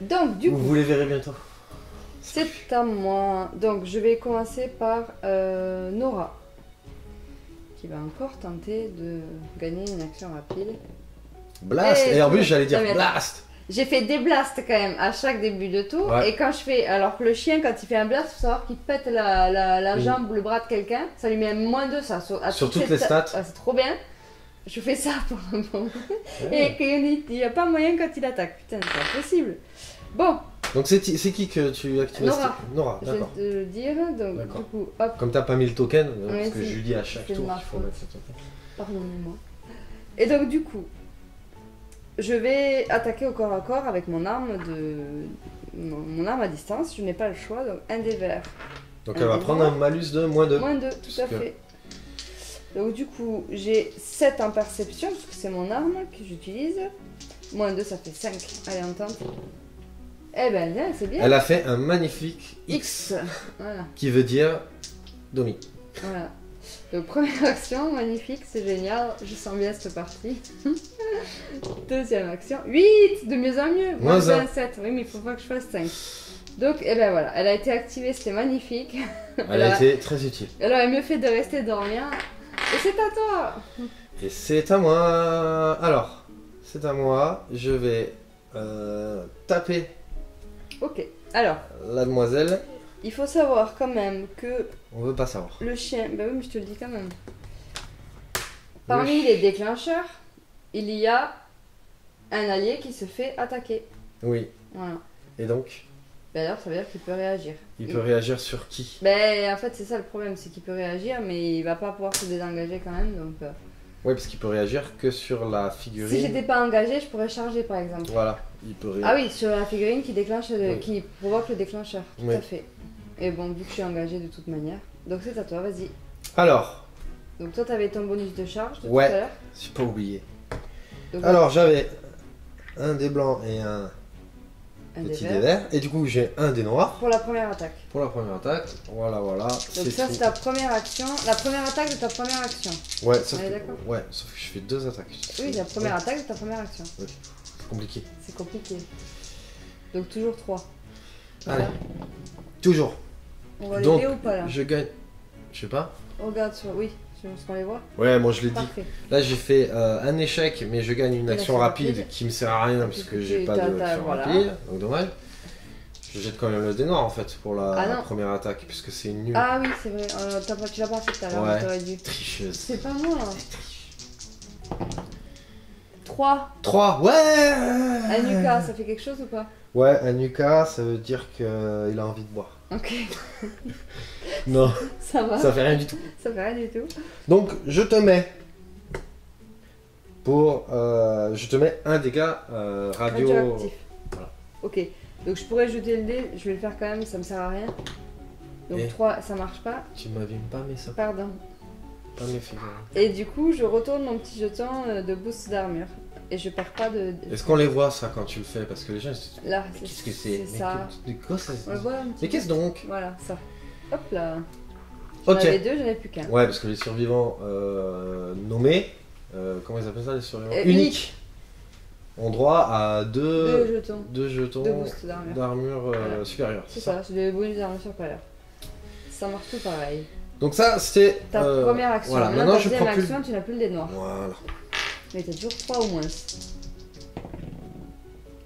Donc, du coup. Vous les verrez bientôt. C'est à moi. Donc, je vais commencer par Nora, qui va encore tenter de gagner une action rapide. Blast. Et en plus, j'allais dire blast. J'ai fait des blasts quand même à chaque début de tour. Ouais. Et quand je fais. Alors que le chien, quand il fait un blast, il faut savoir qu'il pète la jambe ou le bras de quelqu'un. Ça lui met -2 ça. Sur toutes les stats. C'est trop bien. Je fais ça pour le moment. Et il n'y a pas moyen quand il attaque. Putain, c'est impossible. Bon. Donc c'est qui que tu actives? Nora, d'accord. Je vais te le dire. Donc, du coup, hop. Comme t'as pas mis le token, parce que je lui dis à chaque tour qu'il faut mettre ce token. Pardonnez-moi. Et donc, du coup. Je vais attaquer au corps à corps avec mon arme à distance. Je n'ai pas le choix, donc un des verts. Donc elle va prendre un malus de -2. -2, tout à fait. Donc du coup, j'ai 7 en perception, parce que c'est mon arme que j'utilise. -2, ça fait 5. Allez, on tente. Eh ben, c'est bien. Elle a fait un magnifique X. Voilà. Qui veut dire Domi. Voilà. Donc première action, magnifique, c'est génial, je sens bien cette partie. Deuxième action, 8, de mieux en mieux. Moi j'ai un 7, oui mais il faut pas que je fasse 5. Donc, et ben voilà, elle a été activée, c'était magnifique. Elle a été très utile. Elle aurait mieux fait de rester dormir. Et c'est à toi. Et c'est à moi. Alors, c'est à moi, je vais taper. Ok, alors. La demoiselle. Il faut savoir quand même que... On veut pas savoir. Le chien... Bah oui, mais je te le dis quand même. Parmi les déclencheurs, il y a un allié qui se fait attaquer. Oui. Voilà. Et donc alors, ça veut dire qu'il peut réagir. Il peut réagir sur qui? En fait, c'est ça le problème, c'est qu'il peut réagir, mais il va pas pouvoir se désengager quand même, donc... Oui, parce qu'il peut réagir que sur la figurine. Si j'étais pas engagé, je pourrais charger, par exemple. Voilà, il peut réagir. Ah oui, sur la figurine qui déclenche, qui provoque le déclencheur, tout à fait. Et bon, vu que je suis engagée de toute manière. Donc c'est à toi, vas-y. Alors. Donc toi, t'avais ton bonus de charge tout à l'heure. J'ai pas oublié. Donc, alors j'avais un des blancs et un petit des verts. Et du coup, j'ai un des noirs. Pour la première attaque. Pour la première attaque. Voilà. Donc ça, c'est ta première action. La première attaque de ta première action. Ouais, sauf que je fais 2 attaques. Oui, la première attaque de ta première action. Oui, c'est compliqué. C'est compliqué. Donc toujours 3. Allez. Toujours. On va l'aider ou pas là? Je gagne. Je sais pas. Regarde sur. Oui, sur ce qu'on les voit. Ouais, moi je l'ai dit. Là j'ai fait un échec, mais je gagne une action rapide qui me sert à rien parce que j'ai pas d'action rapide. Donc dommage. Je jette quand même le dé noir en fait pour la première attaque puisque c'est nul. Ah oui, c'est vrai. Tu l'as pas fait tout à l'heure. Ouais. Tricheuse. C'est pas moi. 3. 3, ouais. Un Nuka, ça fait quelque chose ou pas? Ouais, un Nuka, ça veut dire qu'il a envie de boire. Ok. Non. Ça va. Ça fait rien du tout. Ça fait rien du tout. Donc, je te mets un dégât radioactif. Voilà. Ok. Donc, je pourrais jeter le dé, je vais le faire quand même, ça me sert à rien. Donc, 3, ça marche pas. Tu m'avais pas mis ça. Pardon. Pas mes figures. Et du coup, je retourne mon petit jeton de boost d'armure. Et je perds pas de... Est-ce qu'on les voit ça quand tu le fais? Parce que les gens... Là, qu'est-ce que c'est? C'est ça. Quoi ça? On le voit un petit Mais qu'est-ce donc? Voilà, ça. Hop là. J'en avais 2, j'en ai plus qu'un. Ouais, parce que les survivants nommés, comment ils appellent ça les survivants? Uniques. Ont droit à 2 jetons de boost d'armure supérieure. C'est ça, c'est des bonus d'armure supérieure. Ça marche tout pareil. Donc ça, c'était... ta première action. Voilà, maintenant ta deuxième action, tu n'as plus le dé noir. Voilà. Mais t'as toujours 3 ou moins.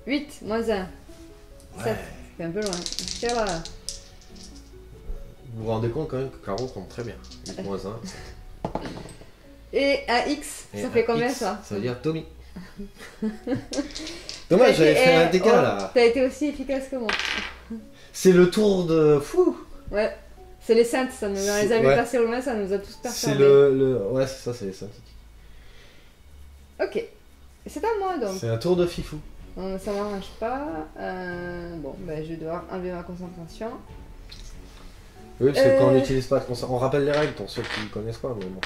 8, moins 1. 7. C'est un peu loin. Tiens là. Vous vous rendez compte quand même que Caro compte très bien. 8 moins 1. Et un X, ça fait combien ça? Ça veut dire Tommy. Dommage, j'avais fait un dégât là. T'as été aussi efficace que moi. C'est le tour de fou. Ouais. C'est les saintes, ça nous les a mis passés au loin, ça nous a tous perturbés. C'est ouais, c'est ça, c'est les saintes. Ok. C'est à moi donc. C'est un tour de fifou. Ça m'arrange pas. Bon, ben je vais devoir enlever ma concentration. Oui, parce que quand on n'utilise pas de concentration, on rappelle les règles pour ceux qui ne connaissent pas, mais bon,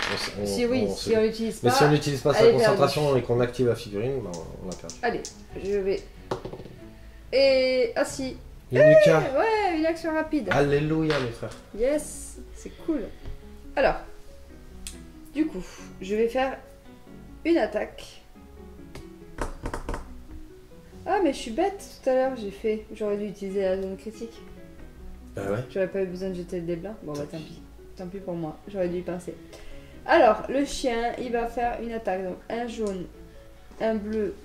si on n'utilise pas. Mais si on n'utilise pas sa concentration et qu'on active la figurine, ben, on l'a perdu. Allez, je vais. Et. Ah si. Nuka. Ouais, une action rapide. Alléluia, mes frères. Yes, c'est cool. Alors, du coup, je vais faire une attaque. Ah, mais je suis bête tout à l'heure, j'aurais dû utiliser la zone critique. Bah ouais. J'aurais pas eu besoin de jeter le dé blanc. Bon, bah tant pis. Tant pis pour moi, j'aurais dû y penser. Alors, le chien, il va faire une attaque. Donc, un jaune, un bleu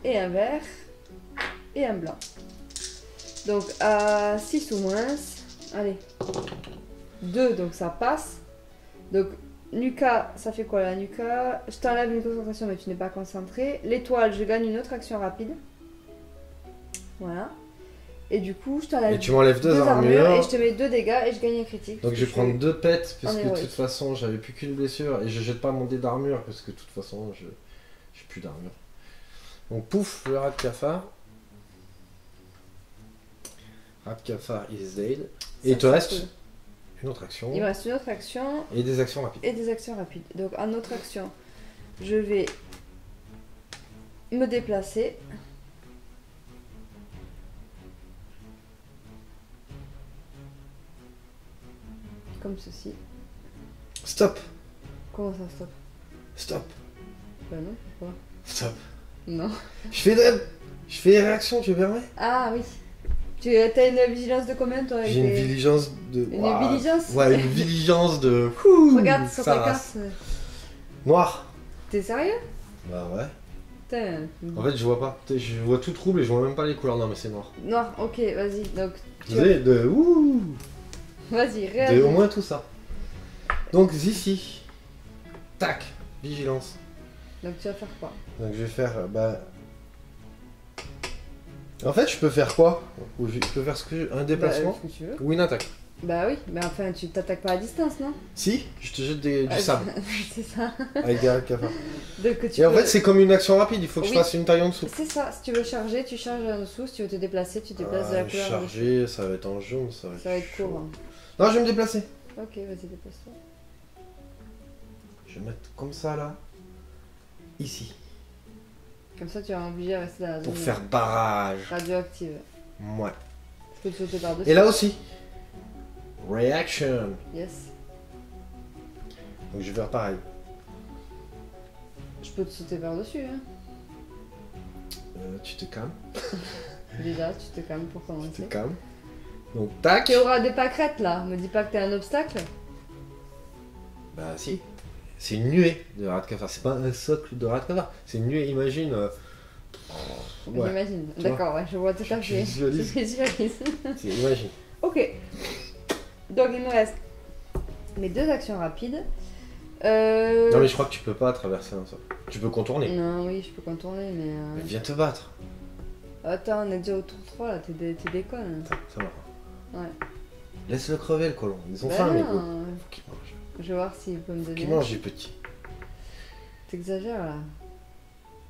et un vert. Et un blanc. Donc, à 6 ou moins. Allez. 2, donc ça passe. Donc, Nuka, ça fait quoi là, Nuka? Je t'enlève une concentration, mais tu n'es pas concentré. L'étoile, je gagne une autre action rapide. Voilà. Et du coup, je t'enlève. Et tu m'enlèves 2 armures. Et je te mets 2 dégâts et je gagne un critique. Donc je vais prendre 2 pets, parce que de toute façon, j'avais plus qu'une blessure. Et je jette pas mon dé d'armure, parce que de toute façon, j'ai plus d'armure. Donc pouf, le rat de cafard. Rat de cafard is dead. Et il te reste une autre action. Il me reste une autre action. Et des actions rapides. Et des actions rapides. Donc en autre action, je vais me déplacer. Comme ceci. Stop. Comment ça, stop? Stop. Bah non, pourquoi? Stop. Non. Je fais des réactions, tu permets? Ah oui. Tu as une vigilance de combien toi? J'ai une vigilance de... Une vigilance? Ouais, une vigilance de... Regarde sur ta carte. Noir. T'es sérieux? Bah ouais. Putain. En fait, je vois pas. Je vois tout trouble et je vois même pas les couleurs. Non, mais c'est noir. Noir, ok, vas-y. Donc, Vas-y, réagis. Au moins tout ça. Donc, ici. Tac. Vigilance. Donc, tu vas faire quoi? Donc, je vais faire... En fait, je peux faire quoi? Ou je peux faire un déplacement ce que tu veux. Ou une attaque. Bah oui, mais enfin, tu t'attaques pas à distance, non? Si, je te jette du sable. C'est ça. Avec des cafards. Et en fait, c'est comme une action rapide, il faut que je fasse une taille en dessous. C'est ça, si tu veux charger, tu charges en dessous, si tu veux te déplacer, tu te déplaces de la couleur. Charger, ça va être en jaune, ça va être court. Hein. Non, je vais me déplacer. Ok, vas-y, déplace-toi. Je vais mettre comme ça, là. Ici. Comme ça, tu vas obligé à rester dans la zone. Pour faire barrage. Radioactive. Ouais. Je peux te sauter par-dessus. Et là aussi. Reaction. Yes. Donc je vais faire pareil. Je peux te sauter par-dessus, hein. Tu te calmes. Déjà, tu te calmes pour commencer. Tu te calmes. Donc tac. Tu auras des pâquerettes là. Me dis pas que t'es un obstacle. Bah si. C'est une nuée de rat de cafard. C'est pas un socle de rat de cafard. C'est une nuée, imagine. Ouais. J'imagine. D'accord, ouais, je vois tout à fait. Je visualise. Imagine. Ok. Donc il me reste mes 2 actions rapides. Non mais je crois que tu peux pas traverser un socle. Tu peux contourner. Non, oui, je peux contourner, mais... Mais viens te battre. Attends, on est déjà au tour 3 là, t'es déconne. Ça va. Ouais. Laisse-le crever le colon. Ils ont faim, les gars. Faut qu'ils mangent. Je vais voir s'il peut me donner. Qu'il mange, les petits. T'exagères là.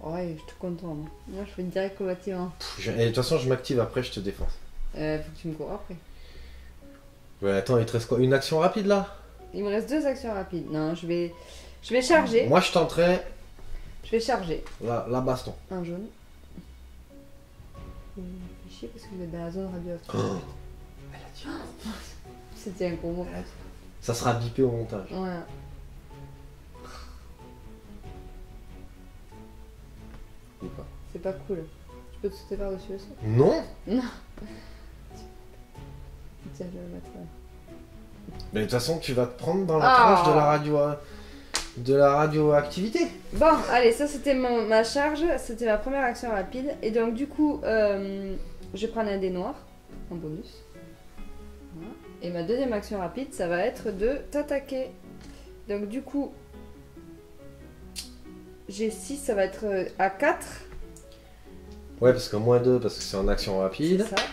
Ouais, je te contourne. Moi, je fais direct combativement. Et de toute façon, je m'active après, je te défonce. Faut que tu me cours après. Ouais, attends, il te reste quoi? Une action rapide là? Il me reste 2 actions rapides. Non, je vais charger. Moi, je tenterai. Je vais charger. La baston. Un jaune. Je fais chier parce que je vais dans la zone radioactive. Oh. Elle a dit. C'était un combo. Ça sera bipé au montage. Ouais. Ou pas. C'est pas cool. Tu peux te sauter par-dessus le sol? Non. Non. Tiens, je vais le mettre là. Mais de toute façon, tu vas te prendre dans la tranche de la radioactivité. Bon, allez, ça c'était ma charge, c'était ma première action rapide. Et donc du coup, je vais prendre un dé noir en bonus. Voilà. Et ma deuxième action rapide, ça va être de t'attaquer. Donc du coup, j'ai 6, ça va être à 4. Ouais, parce que moins 2, parce que c'est en action rapide. C'est ça.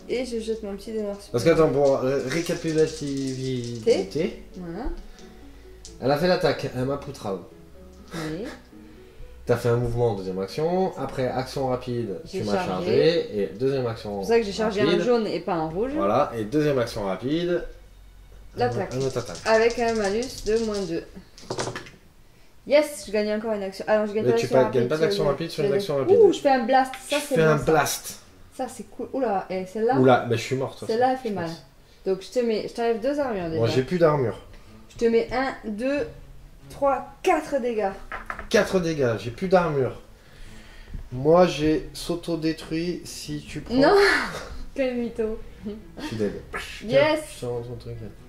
Et je jette mon petit dé noir. Parce que attends, pour récapitulativité, voilà. elle a fait l'attaque, elle m'a poutrave. Oui. T'as fait un mouvement, deuxième action. Après, action rapide, tu m'as chargé. Et deuxième action. C'est pour ça que j'ai chargé un jaune et pas un rouge. Voilà, et deuxième action rapide. L'attaque. Avec un malus de -2. Yes, je gagne encore une action. Ah non, je gagne pas d'action rapide. Tu gagnes pas d'action rapide sur une action rapide. Ouh, je fais un blast. Ça, c'est bon. Je fais un blast. Ça, c'est cool. Oula, et celle-là. Oula, mais je suis morte. Celle-là, elle fait mal. Donc, je t'enlève 2 armures déjà. Moi, j'ai plus d'armure. Je te mets 1, 2, 3, 4 dégâts. 4 dégâts, j'ai plus d'armure. Moi, j'ai s'auto-détruit si tu prends. Non. Quel mytho. Je suis dead. Yes.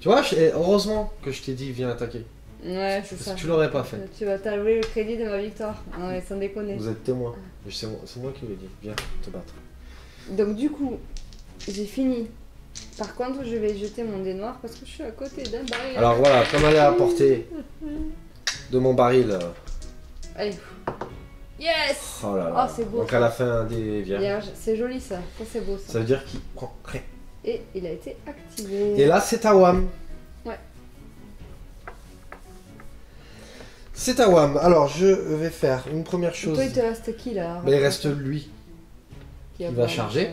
Tu vois, heureusement que je t'ai dit viens attaquer. Ouais, c'est ça. Parce que tu l'aurais pas fait. Tu vas t'allouer le crédit de ma victoire. Non mais sans déconner. Vous êtes témoin. C'est moi qui l'ai dit. Viens te battre. Donc du coup, j'ai fini. Par contre, je vais jeter mon dé noir parce que je suis à côté d'un baril. Alors voilà, comme elle est à portée de mon baril. Allez. Yes. Oh là là. Oh, c'est beau. Donc elle a fait un dé vierge. C'est joli ça. Ça c'est beau ça. Ça veut dire qu'il prend rien. Et il a été activé. Et là c'est à Wam. Ouais. C'est à Wam. Alors je vais faire une première chose. Toi il te reste qui là? Mais il reste lui. Qui va charger.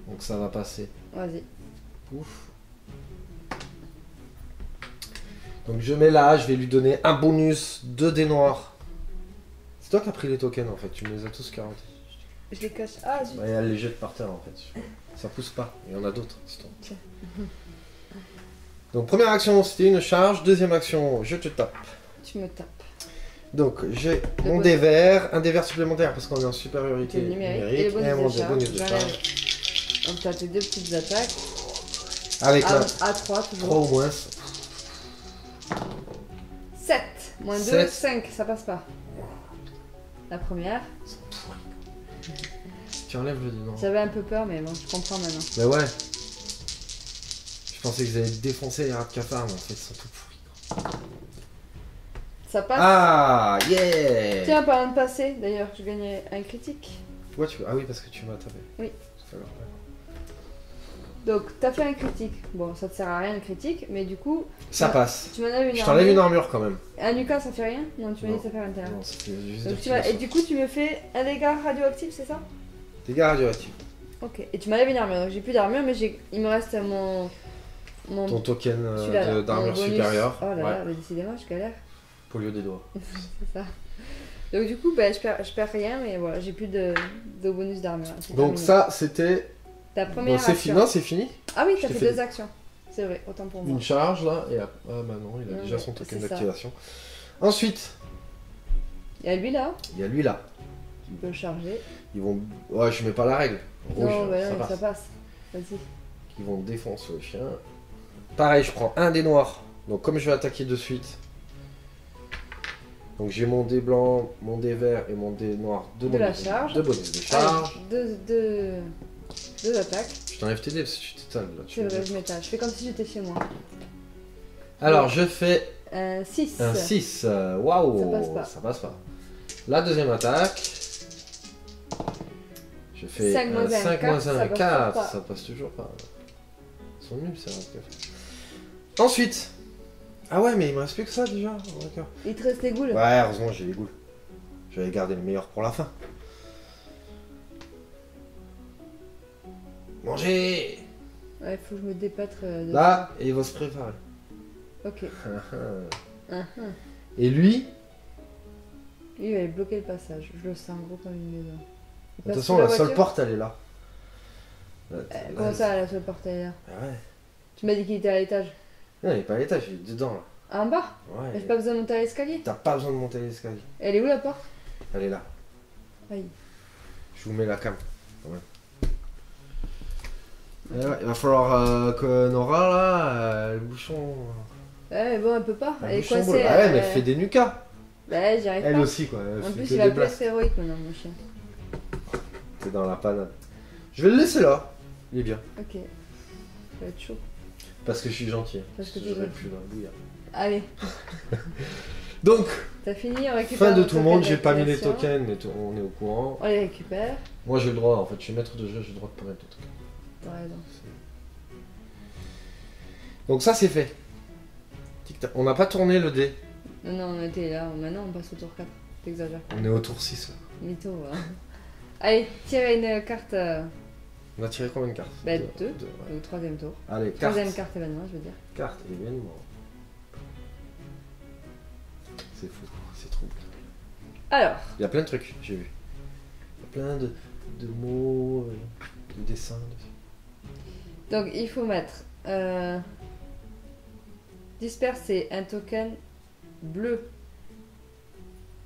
Donc ça va passer. Vas-y. Ouf. Donc je mets là, je vais lui donner un bonus 2 dés noirs. C'est toi qui as pris les tokens en fait, tu me les as tous 40. Je les cache. Ah zut. Bah, et elle les jette par terre en fait. Ça pousse pas, il y en a d'autres. Donc première action c'était une charge, deuxième action je te tape. Tu me tapes. Donc j'ai mon dé vert, un dé vert supplémentaire parce qu'on est en supériorité numérique et mon dé bonus de charge. Donc t'as tes 2 petites attaques. Avec à 3 toujours. 3 ou moins. 7 moins 2, 7. 5, ça passe pas. La première. Tu enlèves le dé noir. J'avais un peu peur mais bon, je comprends maintenant. Mais ouais. Je pensais qu'ils allaient défoncer les rats de cafard mais en fait ils sont tout pourris. Ça passe. Ah, yeah. Tiens, parlant de passer, d'ailleurs, je gagnais un critique. Ouais, ah oui, parce que tu m'as tapé. Oui. Donc, t'as fait un critique. Bon, ça te sert à rien le critique, mais du coup... Ça passe. Tu m'enlèves une Je t'enlève une armure quand même. Un Lucas, ça fait rien? Non, tu m'as dit ça fait 21. Non, c'était juste donc, et du coup, tu me fais un dégât radioactif, c'est ça? Dégâts radioactifs. Ok. Et tu m'enlèves une armure. Donc, j'ai plus d'armure, mais il me reste mon ton token d'armure supérieure. Oh là là, mais décidément, je galère. Polio des doigts. C'est ça. Donc du coup, bah, je perds rien, mais voilà, j'ai plus de bonus d'armure. Donc terminé. Ça, c'était... Ta première action. Non, c'est fini. Ah oui, t'as fait 2 actions. C'est vrai, autant pour moi. Une charge, là, et après... Ah bah non, il a déjà son token d'activation. Ensuite... Il y a lui là. Il y a lui là. Tu peux le charger. Ils vont... Ouais, je mets pas la règle. Rouge, non, bah non, ça passe. Vas-y. Ils vont défoncer le chien. Pareil, je prends un dé noir. Donc comme je vais attaquer de suite... Donc j'ai mon dé blanc, mon dé vert et mon dé noir de bonus de charge. Deux attaques. Je t'enlève tes dés parce que tu t'étales là. C'est vrai, je m'étale. Je fais comme si j'étais chez moi. Alors je fais un 6. Un 6. Waouh. Ça passe pas. La deuxième attaque. Je fais 5 moins 1, 4. Ça passe toujours pas. Ils sont nuls, ça. Ensuite. Ah ouais, mais il me reste plus que ça déjà. Oh, d'accord. Il te reste les ghouls. Ouais, heureusement j'ai les ghouls. Je vais garder le meilleur pour la fin. Mangez. Ouais, faut que je me dépâtre. Là, et il va se préparer. Ok. Et lui, il va bloquer le passage. Je le sens gros comme une maison. De toute façon, la seule porte, elle est là. Comment ça, la seule porte, elle est là? Ah ouais. Tu m'as dit qu'il était à l'étage. Non, il est pas à l'étage, il est dedans là. Ah, en bas? Ouais. J'ai pas besoin de monter à l'escalier? T'as pas besoin de monter à l'escalier. Elle est où la porte? Elle est là. Aïe. Je vous mets la cam. Quand même. Ouais, il va falloir que Nora là, le bouchon. Ouais, mais bon, elle peut pas. Elle est coincée. Ouais, mais elle fait des nukas. Bah, j'y arrive pas. Elle aussi quoi. En plus, il va plus être héroïque maintenant, mon chien. T'es dans la panade. Je vais le laisser là. Il est bien. Ok. Ça va être chaud. Parce que je suis gentil. Parce que tu es plus dans le bouillard. Allez. Donc, t'as fini, on récupère. Fin de tout le monde, j'ai pas mis les tokens, mais on est au courant. On les récupère. Moi j'ai le droit, en fait, je suis maître de jeu, j'ai le droit de pas mettre de tokens. T'as raison. Donc ça c'est fait. On n'a pas tourné le dé. Non, on était là, maintenant on passe au tour 4. t'exagères. On est au tour 6 là. Mytho, voilà. Allez, tirez une carte. On a tiré combien de cartes? Bah, 2, ouais. Au troisième tour. Allez, carte. Troisième carte événement, je veux dire. Carte événement. C'est fou, c'est trop. Alors. Il y a plein de trucs, j'ai vu. Il y a plein de mots, de dessins. Donc il faut mettre... disperser un token bleu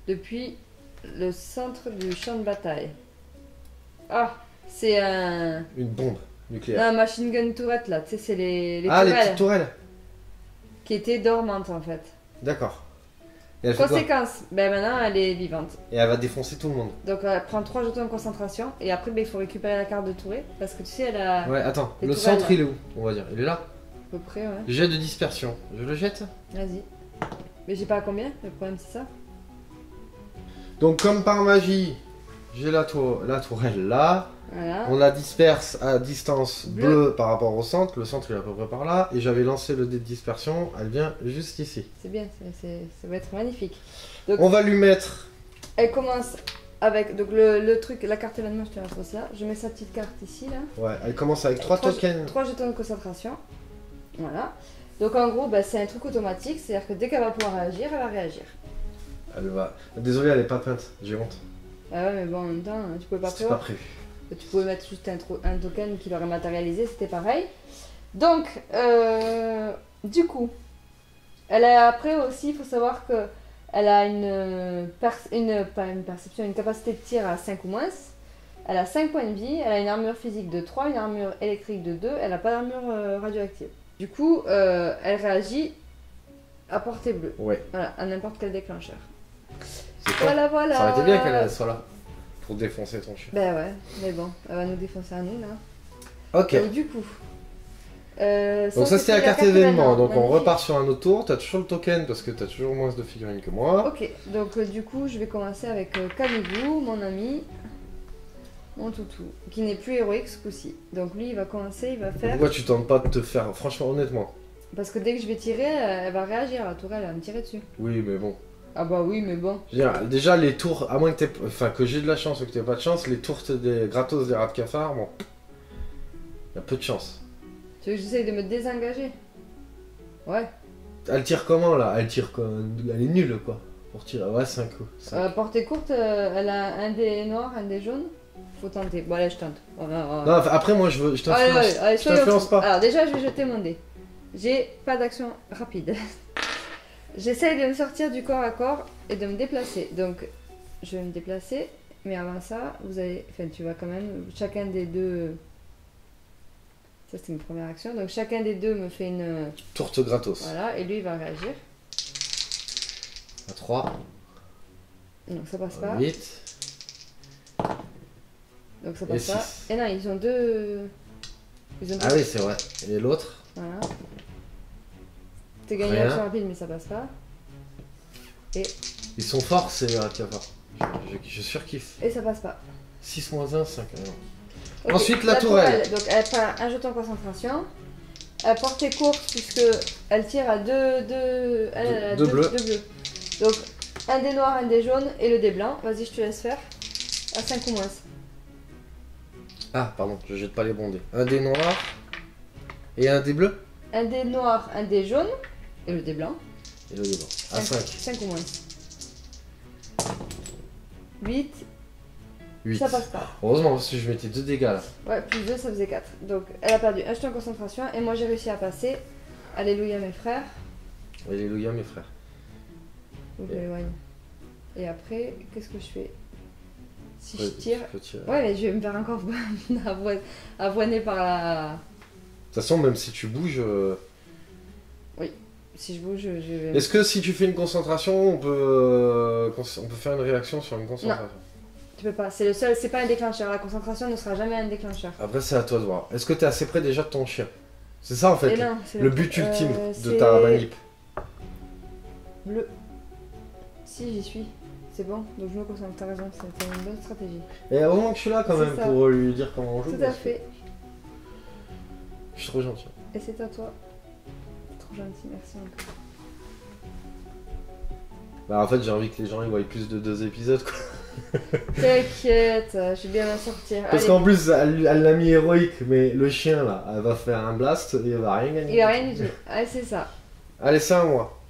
depuis le centre du champ de bataille. Ah, c'est un... Une bombe nucléaire. Non, machine gun tourette là, tu sais, c'est les tourelles. Les petites tourelles. Qui étaient dormantes en fait. D'accord. Conséquence, ben maintenant elle est vivante. Et elle va défoncer tout le monde. Donc elle prend 3 jetons de concentration et après ben, il faut récupérer la carte de tourée parce que tu sais elle a... Ouais, attends, le centre il est où? On va dire, il est là? À peu près, ouais. Jet de dispersion, je le jette? Vas-y. Mais j'ai pas à combien, le problème c'est ça. Donc comme par magie, j'ai la tourelle là. Voilà. On la disperse à distance bleue par rapport au centre. Le centre il est à peu près par là. Et j'avais lancé le dé de dispersion. Elle vient juste ici. C'est bien, ça va être magnifique. Donc, on va lui mettre... Elle commence avec donc le truc, la carte événement, je te la ça. Je mets sa petite carte ici là. Ouais, elle commence avec 3 tokens. 3 jetons de concentration. Voilà. Donc en gros, bah, c'est un truc automatique. C'est-à-dire que dès qu'elle va pouvoir réagir, elle va réagir. Elle va... Désolé, elle est pas peinte. J'ai honte. Ah ouais, mais bon, en même temps, tu pouvais pas prévoir. C'était pas prévu. Tu pouvais mettre juste un token qui l'aurait matérialisé, c'était pareil. Donc, du coup, elle a après aussi, il faut savoir que elle a une capacité de tir à 5 ou moins. Elle a 5 points de vie, elle a une armure physique de 3, une armure électrique de 2, elle n'a pas d'armure radioactive. Du coup, elle réagit à portée bleue. Ouais. Voilà, à n'importe quel déclencheur. Voilà. Ça aurait été bien qu'elle soit là. Pour défoncer ton chien. Ben ouais, mais bon, elle va nous défoncer à nous là. Ok. Donc du coup... donc ça c'était la carte événement, donc on repart sur un autre tour, t'as toujours le token parce que t'as toujours moins de figurines que moi. Ok, donc du coup je vais commencer avec Kamigou, mon ami, mon toutou, qui n'est plus héroïque ce coup-ci. Donc lui il va commencer, il va faire... Pourquoi tu tentes pas de te faire, franchement honnêtement? Parce que dès que je vais tirer, elle va réagir, la tourelle elle va me tirer dessus. Oui mais bon. Ah bah oui mais bon. Je veux dire, déjà les tours, à moins que que j'ai de la chance ou que t'aies pas de chance, les tours des gratos des rats de cafard, bon... Il y a peu de chance. Tu veux que j'essaye de me désengager? Ouais. Elle tire comment là? Elle tire comme... Elle est nulle quoi. Pour tirer, ouais 5 coups. Portée courte, elle a un dé noir, un dé jaune. Faut tenter. Bon allez je tente. Non, après moi je t'influence pas. Alors déjà je vais jeter mon dé. J'ai pas d'action rapide. J'essaye de me sortir du corps à corps et de me déplacer. Donc je vais me déplacer. Mais avant ça, vous allez... Enfin tu vas quand même... Chacun des deux... Ça c'était une première action. Donc chacun des deux me fait une... Tourte gratos. Voilà, et lui il va réagir. À 3. Donc ça passe pas. 8. Donc ça passe pas. Et non, ils ont deux... Ah oui, c'est vrai. Et l'autre? Voilà. T'as gagné l'action rapide, mais ça passe pas. Et... Ils sont forts, ces cafard. Je surkiffe. Et ça passe pas. 6 moins 1, 5. Okay. Ensuite, la tourelle. Donc elle prend un jeton de concentration. Elle portée courte, puisque elle tire à deux bleus. Donc un dé noir, un dé jaune et le dé blanc. Vas-y, je te laisse faire. À 5 ou moins. Ah, pardon, je jette pas les bons dés. Un dé noir et un dé bleu. Un dé noir, un dé jaune et le dé blanc. Et le dé blanc. À 5. 5 ou moins. 8. 8. Ça passe pas. Heureusement, parce que je mettais 2 dégâts là. Ouais, plus 2, ça faisait 4. Donc elle a perdu un jeton de concentration et moi j'ai réussi à passer. Alléluia mes frères. Alléluia mes frères. Donc je m'éloigne. Et après, qu'est-ce que je fais? Si je tire... tirer. Ouais, mais je vais me faire encore avoiner par la... De toute façon, même si tu bouges... Oui, si je bouge, je vais... Est-ce que si tu fais une concentration, on peut faire une réaction sur une concentration? Non. Tu peux pas, c'est le seul, c'est pas un déclencheur. La concentration ne sera jamais un déclencheur. Après, c'est à toi de voir. Est-ce que tu es assez près déjà de ton chien? C'est ça en fait, non, le but ultime de ta manip. Bleu. Si, j'y suis. C'est bon, donc je me concentre, t'as raison, c'est une bonne stratégie. Et au moins que je suis là quand même pour lui dire comment on joue. Tout à fait. Je suis trop gentil. Et c'est à toi. Trop gentil, merci encore. Bah en fait j'ai envie que les gens ils voient plus de 2 épisodes quoi. T'inquiète, je vais bien m'en sortir. Parce qu'en plus elle l'a mis héroïque, mais le chien là, elle va faire un blast et il va rien gagner. Il va rien du tout. Allez c'est ça. Allez c'est à moi.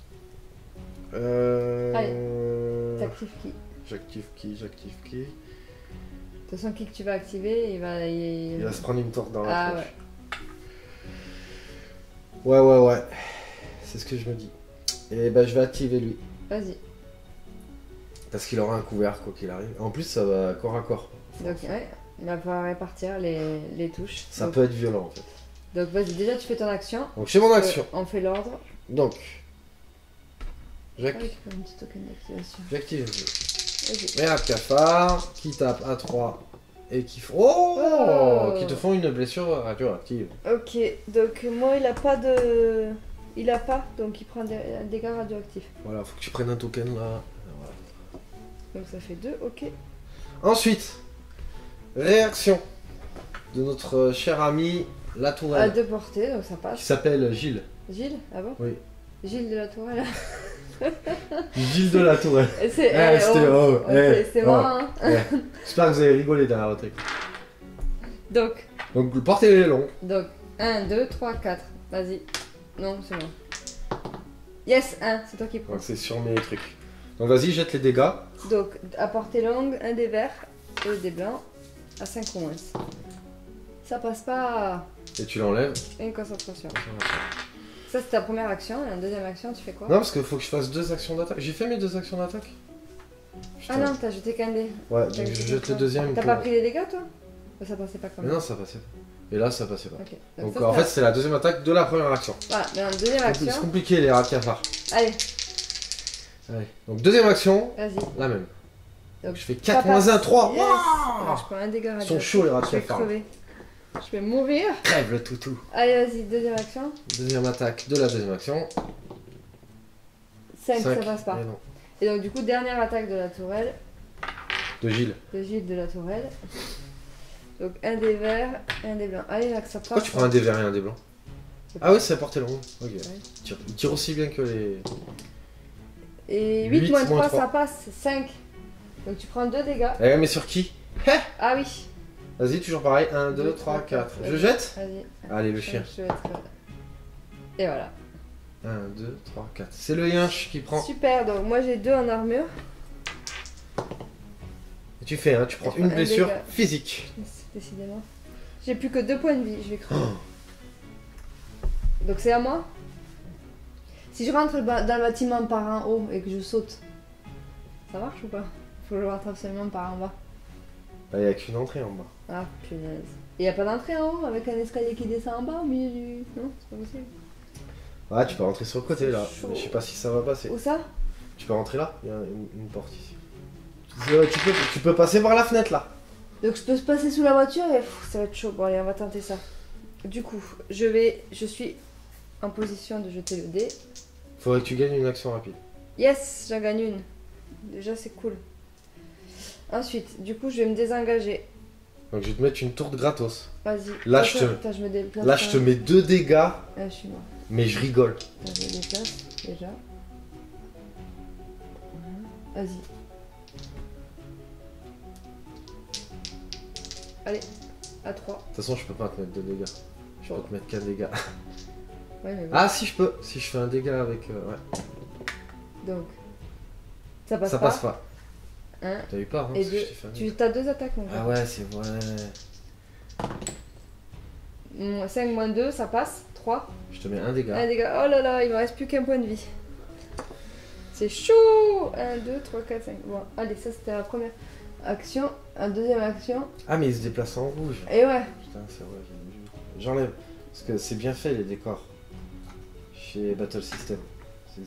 Allez. T'actives qui? J'active qui? De toute façon qui que tu vas activer, il va se prendre une torte dans la tronche. Ouais. Ouais. C'est ce que je me dis. Et bah je vais activer lui. Vas-y. Parce qu'il aura un couvert quoi qu'il arrive. En plus ça va corps à corps. Donc ouais, il va pouvoir répartir les touches. Ça peut être violent en fait. Donc vas-y, déjà tu fais ton action. Donc je fais mon action. On fait l'ordre. Donc. J'active un petit token d'activation. J'active. Merde cafard qui tape à 3 et qui qui te font une blessure radioactive. Ok, donc moi il a pas, donc il prend un dégât radioactif. Voilà, faut que tu prennes un token là. Voilà. Donc ça fait 2, ok. Ensuite, réaction de notre cher ami La Tourelle. À 2 portées, donc ça passe. Qui s'appelle Gilles. Gilles? Ah bon? Oui. Gilles de La Tourelle. Gilles de La Tourelle. C'est marrant. Hein. J'espère que vous avez rigolé dans la retraite. Donc portez les longs. Donc 1, 2, 3, 4. Vas-y. Non, c'est bon. Yes, 1, c'est toi qui prends. C'est sur mes trucs. Donc vas-y, jette les dégâts. Donc à portée longue, un des verts et des blancs à 5 ou moins. Ça passe pas. Et tu l'enlèves. Une concentration. Ça c'est ta première action, et en deuxième action tu fais quoi? Non parce qu'il faut que je fasse 2 actions d'attaque. J'ai fait mes 2 actions d'attaque. Ah non, t'as jeté qu'un dé. Ouais, donc je jette le deuxième. T'as pas pris les dégâts toi? Ça passait pas comme ça. Non, ça passait pas. Et là ça passait pas. Okay. Donc en fait c'est la deuxième attaque de la première action. Voilà, mais en deuxième action... C'est compliqué les rats de cafard. Allez. Donc deuxième action, vas-y. La même. Donc je fais 4 moins 1, 3. Yes. Alors, je prends un dégât. Ils sont chauds les rats de cafard. Je vais crever. Je vais mourir. Crève le toutou. Allez vas-y, deuxième action. Deuxième attaque de la deuxième action. 5, ça passe pas. Et donc du coup, dernière attaque de La Tourelle. De Gilles. De Gilles de La Tourelle. Donc un des verts et un des blancs. Allez là que ça passe. Pourquoi tu prends un des verts et un des blancs? Ah oui, c'est à portée longue. Ok. Ouais. Il tire aussi bien que les... Et 8 moins 3, ça passe. 5. Donc tu prends 2 dégâts. Eh mais sur qui? Ah oui. Vas-y, toujours pareil. 1, 2, 3, 4. Je jette? Vas-y. Allez, le chien. Et voilà. 1, 2, 3, 4. C'est le yinche qui prend. Super, donc moi j'ai 2 en armure. Et tu fais, hein, tu prends une blessure physique. Décidément. J'ai plus que 2 points de vie, je vais crever. Donc c'est à moi. Si je rentre dans le bâtiment par en haut et que je saute, ça marche ou pas? Faut que je rentre absolument par en bas. Il n'y a qu'une entrée en bas. Ah punaise. Et il n'y a pas d'entrée en haut avec un escalier qui descend en bas au milieu du... Non, c'est pas possible. Ouais, tu peux rentrer sur le côté là. Mais je sais pas si ça va passer. Où ça? Tu peux rentrer là, il y a une porte ici. Tu peux passer par la fenêtre là. Donc je peux se passer sous la voiture et ça va être chaud. Bon allez, on va tenter ça. Du coup, je suis en position de jeter le dé. Faudrait que tu gagnes une action rapide. Yes, j'en gagne une. Déjà c'est cool. Ensuite, du coup je vais me désengager. Donc je vais te mettre une tourte gratos. Vas-y. Là, je te mets 2 dégâts. Ah, je suis mort. Mais je rigole. Je me déplace déjà. Vas-y. Allez, à 3. De toute façon, je peux pas te mettre 2 dégâts. Je peux te mettre qu'un dégât. Ouais, mais bon. Ah, si je peux. Si je fais un dégât avec. Ouais. Donc, ça passe pas. Ça passe pas. Hein. T'as eu peur, hein? Et tu as 2 attaques, mon gars. Ah ouais, c'est vrai. 5 moins 2, ça passe. 3. Je te mets un dégât. Un dégât. Oh là là, il me reste plus qu'un point de vie. C'est chaud. 1, 2, 3, 4, 5. Bon, allez, ça c'était la première action. En deuxième action. Ah, mais il se déplace en rouge. Et ouais. Putain, c'est vrai. J'enlève. Parce que c'est bien fait les décors. Chez Battle System.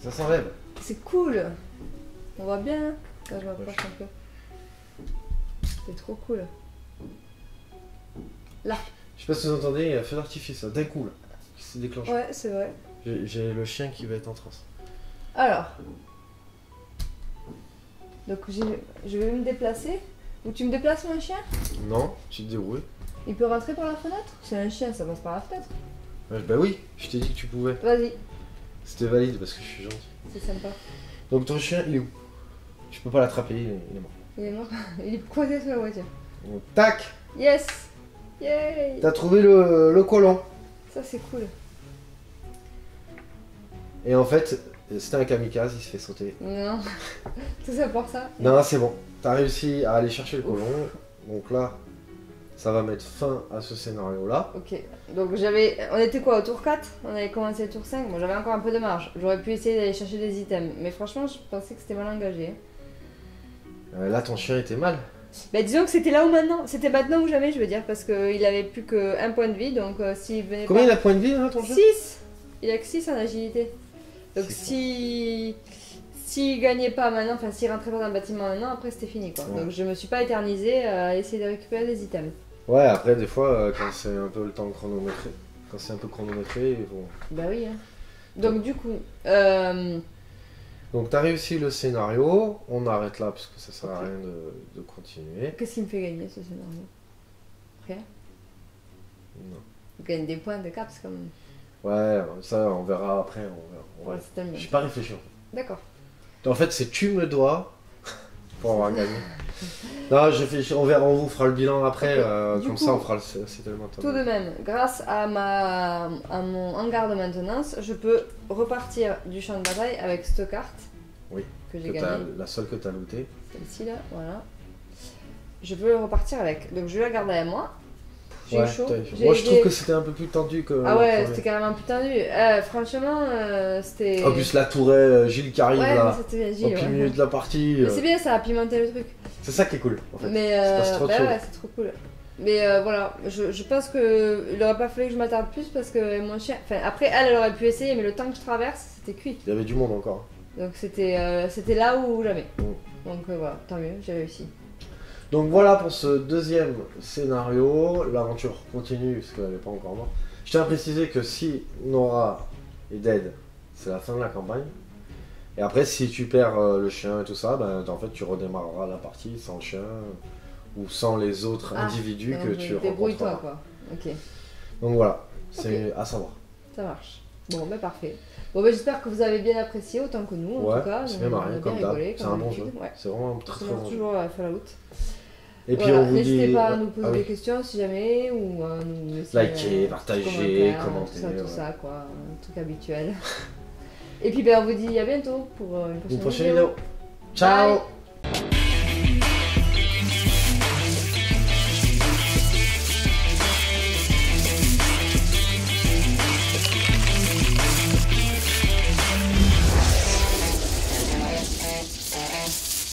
Ça s'enlève. C'est cool. On voit bien. Là, je m'approche un peu. C'est trop cool. Là. Je sais pas si vous entendez, il y a un feu d'artifice d'un coup là. Qui s'est déclenché. Ouais, c'est vrai. J'ai le chien qui va être en transe. Alors. Donc je vais me déplacer. Ou tu me déplaces mon chien? Non, tu te débrouilles. Il peut rentrer par la fenêtre? C'est un chien, ça passe par la fenêtre. Bah oui, je t'ai dit que tu pouvais. Vas-y. C'était valide parce que je suis gentil. C'est sympa. Donc ton chien, il est où? Je peux pas l'attraper, il est mort. Il est mort. Il est coincé sur la voiture. Donc, tac. Yes. Yay. T'as trouvé le colon. Ça c'est cool. Et en fait, c'était un kamikaze, il se fait sauter. Non. Tout ça pour ça? Non, c'est bon. T'as réussi à aller chercher le colon. Donc là, ça va mettre fin à ce scénario-là. Ok. Donc on était quoi au tour 4? On avait commencé le tour 5. Bon, j'avais encore un peu de marge. J'aurais pu essayer d'aller chercher des items. Mais franchement, je pensais que c'était mal engagé. Là, ton chien était mal. Bah disons que c'était là ou maintenant. C'était maintenant ou jamais, je veux dire. Parce qu'il avait plus qu'un point de vie. Donc s'il venait Combien pas... il a de points de vie là, ton chien? 6. Il a que 6 en agilité. Donc s'il gagnait pas maintenant, enfin s'il rentrait pas dans le bâtiment maintenant, après c'était fini quoi. Ouais. Donc je me suis pas éternisée à essayer de récupérer des items. Ouais, après des fois quand c'est un peu le temps chronométré, quand c'est un peu chronométré, ils vont... Bah oui. Hein. Donc du coup... Donc t'as réussi le scénario, on arrête là parce que ça sert à rien de continuer. Qu'est-ce qui me fait gagner ce scénario? Rien? Non. Je gagne des points de caps quand même. Ouais, ça on verra après, on verra. Ouais, j'ai pas réfléchi en fait. D'accord. En fait c'est tu me dois pour avoir gagné. Non, j'ai fait, on vous fera le bilan après, comme coup, ça on fera le settlement. Tout de même, grâce à mon hangar de maintenance, je peux repartir du champ de bataille avec cette carte. Oui, que j'ai gagnée. La seule que tu as lootée. Celle-ci là, voilà. Je peux repartir avec. Donc je vais la garder à moi. J'ai chaud. Moi je trouve que c'était un peu plus tendu que... Ah ouais, c'était carrément plus tendu. Franchement, c'était... En plus la tourelle, Gilles qui arrive là, Gilles, au plein milieu de la partie. Mais c'est bien, ça a pimenté le truc. C'est ça qui est cool en fait. Mais c'est trop cool. Mais voilà, je pense qu'il aurait pas fallu que je m'attarde plus parce que mon chien... Enfin, après elle aurait pu essayer, mais le temps que je traverse, c'était cuit. Il y avait du monde encore. Donc c'était là ou jamais. Donc voilà, tant mieux, j'ai réussi. Donc voilà pour ce deuxième scénario, l'aventure continue parce qu'elle n'est pas encore morte. Je tiens à préciser que si Nora est dead, c'est la fin de la campagne. Et après si tu perds le chien et tout ça, ben, en fait tu redémarreras la partie sans le chien ou sans les autres individus que tu rencontreras. Débrouille-toi quoi, ok. Donc voilà, c'est à savoir. Ça marche. Bon ben parfait. Bon ben j'espère que vous avez bien apprécié autant que nous en tout cas. C'est bien marré comme d'hab, c'est un bon jeu. Ouais. C'est vraiment un très bon jeu. Toujours Fallout. Et puis on vous dit... N'hésitez pas à nous poser des questions si jamais, ou à nous laisser liker, partager, commenter. Tout ça quoi, un truc habituel. Et puis ben on vous dit à bientôt pour une prochaine vidéo. Ciao. Bye.